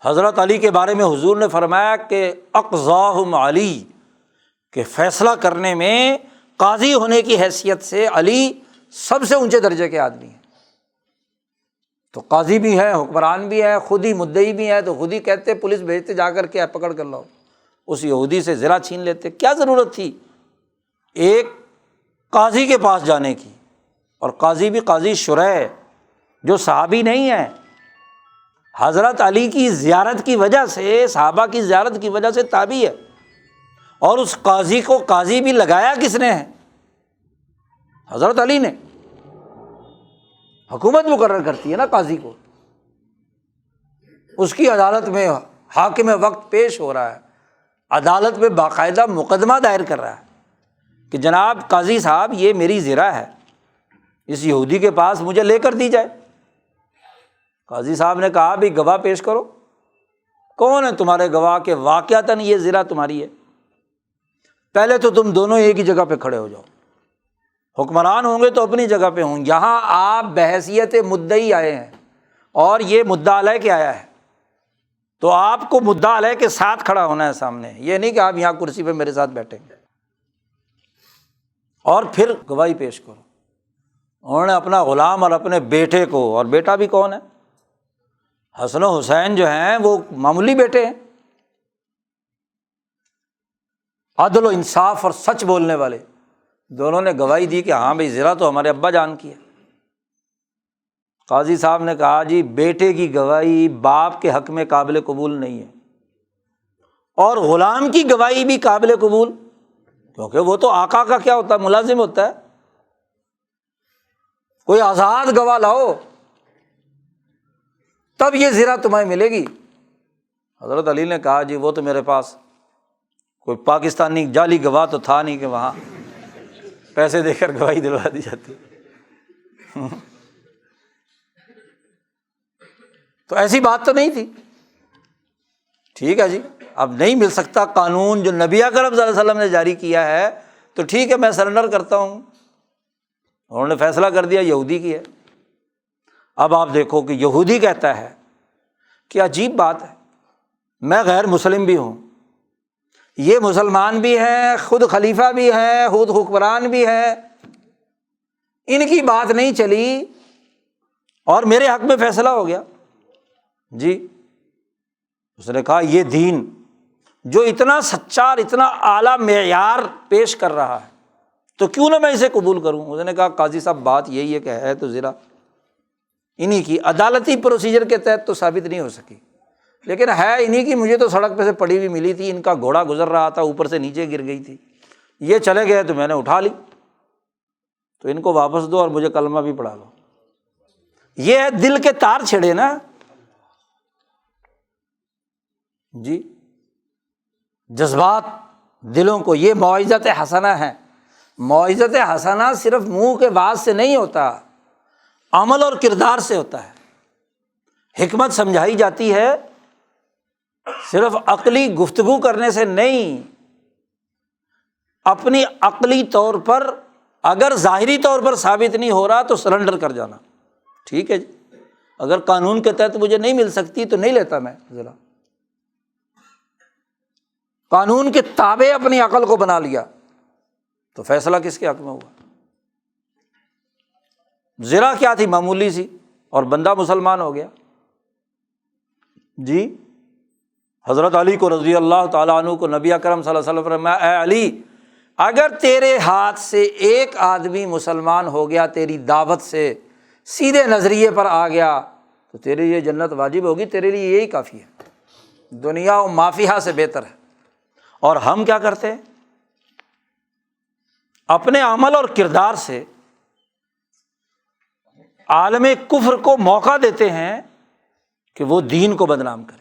حضرت علی کے بارے میں حضور نے فرمایا کہ اقضاہم علی، کہ فیصلہ کرنے میں قاضی ہونے کی حیثیت سے علی سب سے اونچے درجے کے آدمی ہیں۔ تو قاضی بھی ہے، حکمران بھی ہے، خود ہی مدعی بھی ہے، تو خود ہی کہتے پولیس بھیجتے جا کر کے پکڑ کر لاؤ، اس یہودی سے زرہ چھین لیتے۔ کیا ضرورت تھی ایک قاضی کے پاس جانے کی؟ اور قاضی بھی قاضی شریح جو صحابی نہیں ہے، حضرت علی کی زیارت کی وجہ سے، صحابہ کی زیارت کی وجہ سے تابعی ہے۔ اور اس قاضی کو قاضی بھی لگایا کس نے ہے؟ حضرت علی نے۔ حکومت مقرر کرتی ہے نا قاضی کو، اس کی عدالت میں حاکم وقت پیش ہو رہا ہے، عدالت میں باقاعدہ مقدمہ دائر کر رہا ہے کہ جناب قاضی صاحب یہ میری زرہ ہے، اس یہودی کے پاس مجھے لے کر دی جائے۔ قاضی صاحب نے کہا بھی گواہ پیش کرو، کون ہے تمہارے گواہ کہ واقعتاً یہ زرہ تمہاری ہے؟ پہلے تو تم دونوں ایک ہی جگہ پہ کھڑے ہو جاؤ، حکمران ہوں گے تو اپنی جگہ پہ ہوں، یہاں آپ بحیثیت مدعی آئے ہیں اور یہ مدعا علیہ کے آیا ہے، تو آپ کو مدعا علیہ کے ساتھ کھڑا ہونا ہے سامنے، یہ نہیں کہ آپ یہاں کرسی پہ میرے ساتھ بیٹھیں گے، اور پھر گواہی پیش کرو۔ انہوں نے اپنا غلام اور اپنے بیٹے کو، اور بیٹا بھی کون ہے؟ حسن و حسین جو ہیں وہ معمولی بیٹے ہیں، عدل و انصاف اور سچ بولنے والے، دونوں نے گواہی دی کہ ہاں بھائی زرہ تو ہمارے ابا جان کی ہے۔ قاضی صاحب نے کہا جی بیٹے کی گواہی باپ کے حق میں قابل قبول نہیں ہے، اور غلام کی گواہی بھی قابل قبول، کیونکہ وہ تو آقا کا کیا ہوتا ہے؟ ملازم ہوتا ہے۔ کوئی آزاد گواہ لاؤ تب یہ زرہ تمہیں ملے گی۔ حضرت علی نے کہا جی وہ تو میرے پاس کوئی پاکستانی جعلی گواہ تو تھا نہیں کہ وہاں پیسے دے کر گواہی دلوا دی جاتی، تو ایسی بات تو نہیں تھی۔ ٹھیک ہے جی، اب نہیں مل سکتا قانون جو نبی اکرم صلی اللہ علیہ وسلم نے جاری کیا ہے، تو ٹھیک ہے میں سرنڈر کرتا ہوں۔ انہوں نے فیصلہ کر دیا یہودی کی ہے۔ اب آپ دیکھو کہ یہودی کہتا ہے کہ عجیب بات ہے، میں غیر مسلم بھی ہوں، یہ مسلمان بھی ہیں، خود خلیفہ بھی ہے، خود حکمران بھی ہے، ان کی بات نہیں چلی اور میرے حق میں فیصلہ ہو گیا۔ جی اس نے کہا یہ دین جو اتنا سچا اور اتنا اعلیٰ معیار پیش کر رہا ہے تو کیوں نہ میں اسے قبول کروں؟ اس نے کہا قاضی صاحب بات یہی ہے کہ ہے تو زرہ انہی کی، عدالتی پروسیجر کے تحت تو ثابت نہیں ہو سکی، لیکن ہے انہی کی، مجھے تو سڑک پہ سے پڑی ہوئی ملی تھی، ان کا گھوڑا گزر رہا تھا اوپر سے نیچے گر گئی تھی، یہ چلے گئے تو میں نے اٹھا لی، تو ان کو واپس دو اور مجھے کلمہ بھی پڑھا لو۔ یہ ہے دل کے تار چھڑے نا جی، جذبات دلوں کو، یہ موعظت حسنہ ہے۔ موعظت حسنہ صرف منہ کے باز سے نہیں ہوتا، عمل اور کردار سے ہوتا ہے۔ حکمت سمجھائی جاتی ہے صرف عقلی گفتگو کرنے سے نہیں، اپنی عقلی طور پر اگر ظاہری طور پر ثابت نہیں ہو رہا تو سرنڈر کر جانا، ٹھیک ہے جی، اگر قانون کے تحت مجھے نہیں مل سکتی تو نہیں لیتا میں، ذرا قانون کے تابع اپنی عقل کو بنا لیا تو فیصلہ کس کے حق میں ہوا؟ زنا کیا تھی؟ معمولی سی، اور بندہ مسلمان ہو گیا جی۔ حضرت علی کو رضی اللہ تعالیٰ عنہ کو نبی اکرم صلی اللہ علیہ وسلم فرمایا، اے علی، اگر تیرے ہاتھ سے ایک آدمی مسلمان ہو گیا تیری دعوت سے، سیدھے نظریے پر آ گیا تو تیرے لیے جنت واجب ہوگی، تیرے لیے یہی کافی ہے، دنیا و ما فیہا سے بہتر ہے۔ اور ہم کیا کرتے ہیں؟ اپنے عمل اور کردار سے عالم کفر کو موقع دیتے ہیں کہ وہ دین کو بدنام کرے،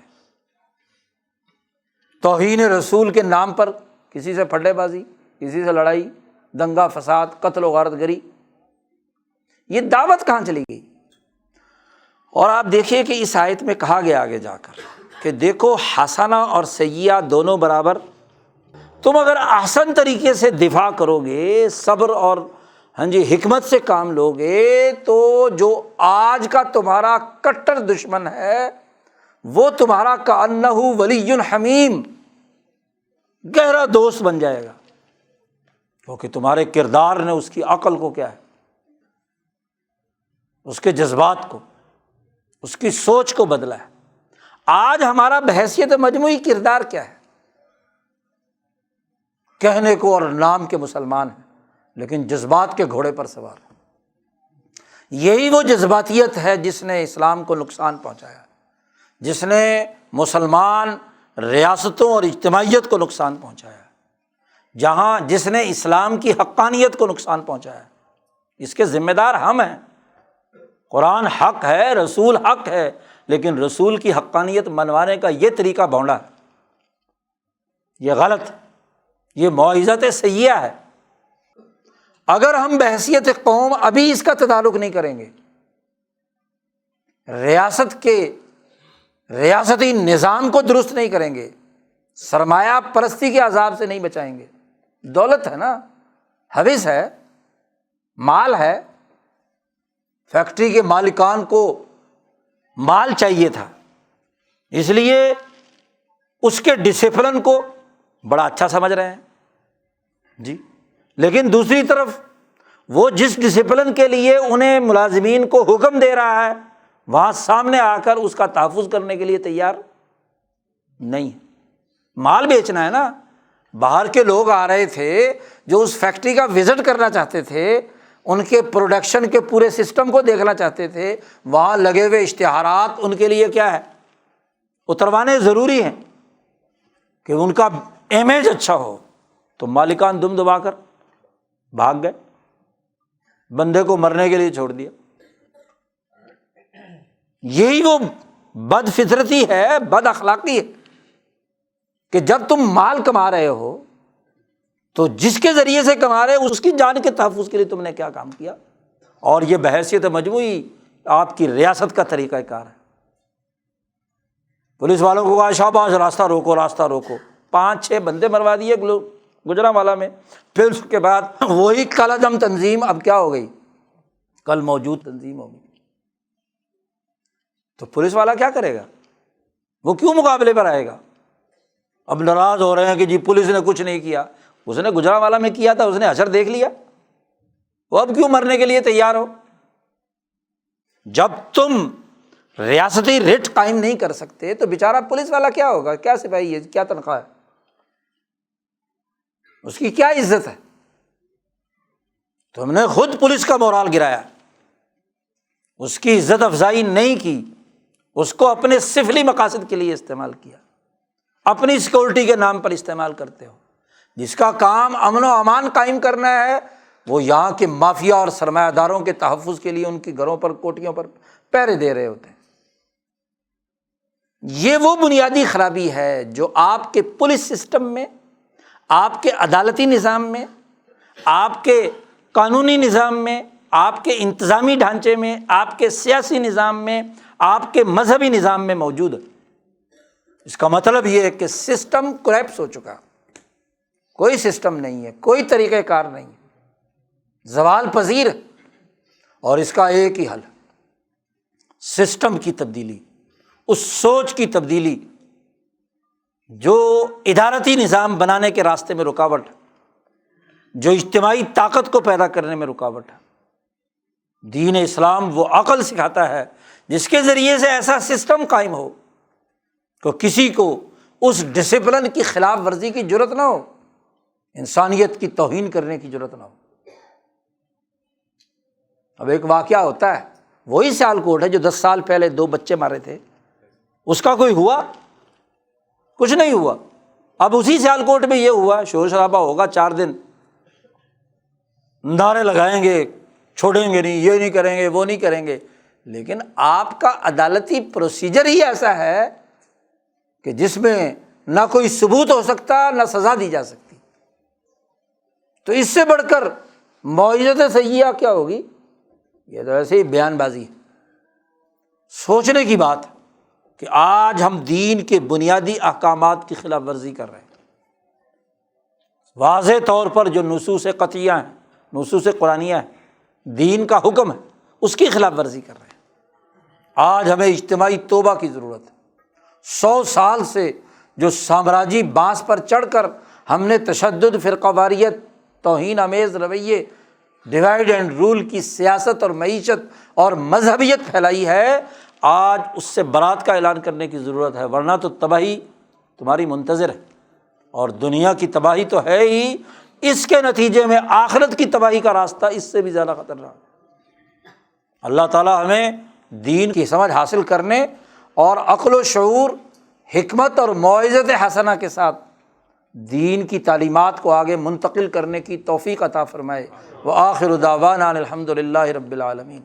توہین رسول کے نام پر کسی سے پھڈے بازی، کسی سے لڑائی، دنگا فساد، قتل و غارت گری، یہ دعوت کہاں چلی گئی؟ اور آپ دیکھیے کہ اس آیت میں کہا گیا آگے جا کر کہ دیکھو حسنہ اور سیئہ دونوں برابر، تم اگر احسن طریقے سے دفاع کرو گے، صبر اور حکمت سے کام لو گے، تو جو آج کا تمہارا کٹر دشمن ہے وہ تمہارا کأنہ ولی حمیم گہرا دوست بن جائے گا، کیونکہ تمہارے کردار نے اس کی عقل کو کیا ہے، اس کے جذبات کو، اس کی سوچ کو بدلا ہے۔ آج ہمارا بحیثیت مجموعی کردار کیا ہے؟ کہنے کو اور نام کے مسلمان ہیں لیکن جذبات کے گھوڑے پر سوار ہیں۔ یہی وہ جذباتیت ہے جس نے اسلام کو نقصان پہنچایا، جس نے مسلمان ریاستوں اور اجتماعیت کو نقصان پہنچایا، جس نے اسلام کی حقانیت کو نقصان پہنچایا۔ اس کے ذمہ دار ہم ہیں۔ قرآن حق ہے، رسول حق ہے، لیکن رسول کی حقانیت منوانے کا یہ طریقہ بھونڈا ہے، یہ غلط، یہ موعظت سیئہ ہے۔ اگر ہم بحیثیت قوم ابھی اس کا تعلق نہیں کریں گے، ریاستی نظام کو درست نہیں کریں گے، سرمایہ پرستی کے عذاب سے نہیں بچائیں گے، دولت ہے نا، حوث ہے، مال ہے، فیکٹری کے مالکان کو مال چاہیے تھا، اس لیے اس کے ڈسپلن کو بڑا اچھا سمجھ رہے ہیں جی، لیکن دوسری طرف وہ جس ڈسپلن کے لیے انہیں ملازمین کو حکم دے رہا ہے وہاں سامنے آ کر اس کا تحفظ کرنے کے لیے تیار نہیں ہے۔ مال بیچنا ہے نا، باہر کے لوگ آ رہے تھے جو اس فیکٹری کا وزٹ کرنا چاہتے تھے، ان کے پروڈکشن کے پورے سسٹم کو دیکھنا چاہتے تھے، وہاں لگے ہوئے اشتہارات ان کے لیے کیا ہے، اتروانے ضروری ہیں کہ ان کا امیج اچھا ہو، تو مالکان دم دبا کر بھاگ گئے، بندے کو مرنے کے لیے چھوڑ دیا۔ یہی وہ بد فطرتی ہے، بد اخلاقی ہے کہ جب تم مال کما رہے ہو تو جس کے ذریعے سے کما رہے اس کی جان کے تحفظ کے لیے تم نے کیا کام کیا؟ اور یہ بحیثیت مجموعی آپ کی ریاست کا طریقہ کار ہے۔ پولیس والوں کو کہا شاباش، راستہ روکو، راستہ روکو، 5-6 بندے مروا دیے گجرانوالہ میں۔ پھر اس کے بعد وہی کالا دم تنظیم اب کیا ہو گئی، کل موجود تنظیم ہو گئی۔ تو پولیس والا کیا کرے گا؟ وہ کیوں مقابلے پر آئے گا؟ اب ناراض ہو رہے ہیں کہ جی پولیس نے کچھ نہیں کیا، اس نے گجرانوالہ میں کیا تھا، اس نے حشر دیکھ لیا، وہ اب کیوں مرنے کے لیے تیار ہو؟ جب تم ریاستی ریٹ قائم نہیں کر سکتے تو بیچارہ پولیس والا کیا ہوگا، کیا سپاہی ہے، کیا تنخواہ ہے، اس کی کیا عزت ہے؟ تم نے خود پولیس کا مورال گرایا، اس کی عزت افزائی نہیں کی، اس کو اپنے سفلی مقاصد کے لیے استعمال کیا، اپنی سیکورٹی کے نام پر استعمال کرتے ہو۔ جس کا کام امن و امان قائم کرنا ہے وہ یہاں کے مافیا اور سرمایہ داروں کے تحفظ کے لیے ان کے گھروں پر، کوٹھیوں پر پہرے دے رہے ہوتے ہیں۔ یہ وہ بنیادی خرابی ہے جو آپ کے پولیس سسٹم میں، آپ کے عدالتی نظام میں، آپ کے قانونی نظام میں، آپ کے انتظامی ڈھانچے میں، آپ کے سیاسی نظام میں، آپ کے مذہبی نظام میں موجود ہے۔ اس کا مطلب یہ ہے کہ سسٹم کولیپس ہو چکا، کوئی سسٹم نہیں ہے، کوئی طریقہ کار نہیں ہے، زوال پذیر ہے۔ اور اس کا ایک ہی حل، سسٹم کی تبدیلی، اس سوچ کی تبدیلی جو ادارتی نظام بنانے کے راستے میں رکاوٹ ہے، جو اجتماعی طاقت کو پیدا کرنے میں رکاوٹ ہے۔ دین اسلام وہ عقل سکھاتا ہے جس کے ذریعے سے ایسا سسٹم قائم ہو کہ کسی کو اس ڈسپلن کی خلاف ورزی کی جرت نہ ہو، انسانیت کی توہین کرنے کی جرت نہ ہو۔ اب ایک واقعہ ہوتا ہے، وہی سیالکوٹ ہے جو 10 سال پہلے 2 بچے مارے تھے، اس کا کوئی ہوا؟ کچھ نہیں ہوا۔ اب اسی سیالکوٹ میں یہ ہوا، شور شرابہ ہوگا 4 دن، نعرے لگائیں گے، چھوڑیں گے نہیں، یہ نہیں کریں گے، وہ نہیں کریں گے، لیکن آپ کا عدالتی پروسیجر ہی ایسا ہے کہ جس میں نہ کوئی ثبوت ہو سکتا، نہ سزا دی جا سکتی۔ تو اس سے بڑھ کر معجزۃ سیئہ کیا ہوگی؟ یہ تو ایسے ہی بیان بازی ہے۔ سوچنے کی بات ہے کہ آج ہم دین کے بنیادی احکامات کی خلاف ورزی کر رہے ہیں، واضح طور پر جو نصوص قطعیہ ہیں، نصوص قرآنیہ ہیں، دین کا حکم ہے، اس کی خلاف ورزی کر رہے ہیں۔ آج ہمیں اجتماعی توبہ کی ضرورت ہے۔ 100 سال سے جو سامراجی بانس پر چڑھ کر ہم نے تشدد، فرقہ واریت، توہین آمیز رویے، ڈیوائڈ اینڈ رول کی سیاست اور معیشت اور مذہبیت پھیلائی ہے، آج اس سے برات کا اعلان کرنے کی ضرورت ہے، ورنہ تو تباہی تمہاری منتظر ہے، اور دنیا کی تباہی تو ہے ہی، اس کے نتیجے میں آخرت کی تباہی کا راستہ اس سے بھی زیادہ خطرناک۔ اللہ تعالیٰ ہمیں دین کی سمجھ حاصل کرنے اور عقل و شعور، حکمت اور موعظت حسنہ کے ساتھ دین کی تعلیمات کو آگے منتقل کرنے کی توفیق عطا فرمائے۔ وآخر دعوانا الحمد للہ رب العالمین۔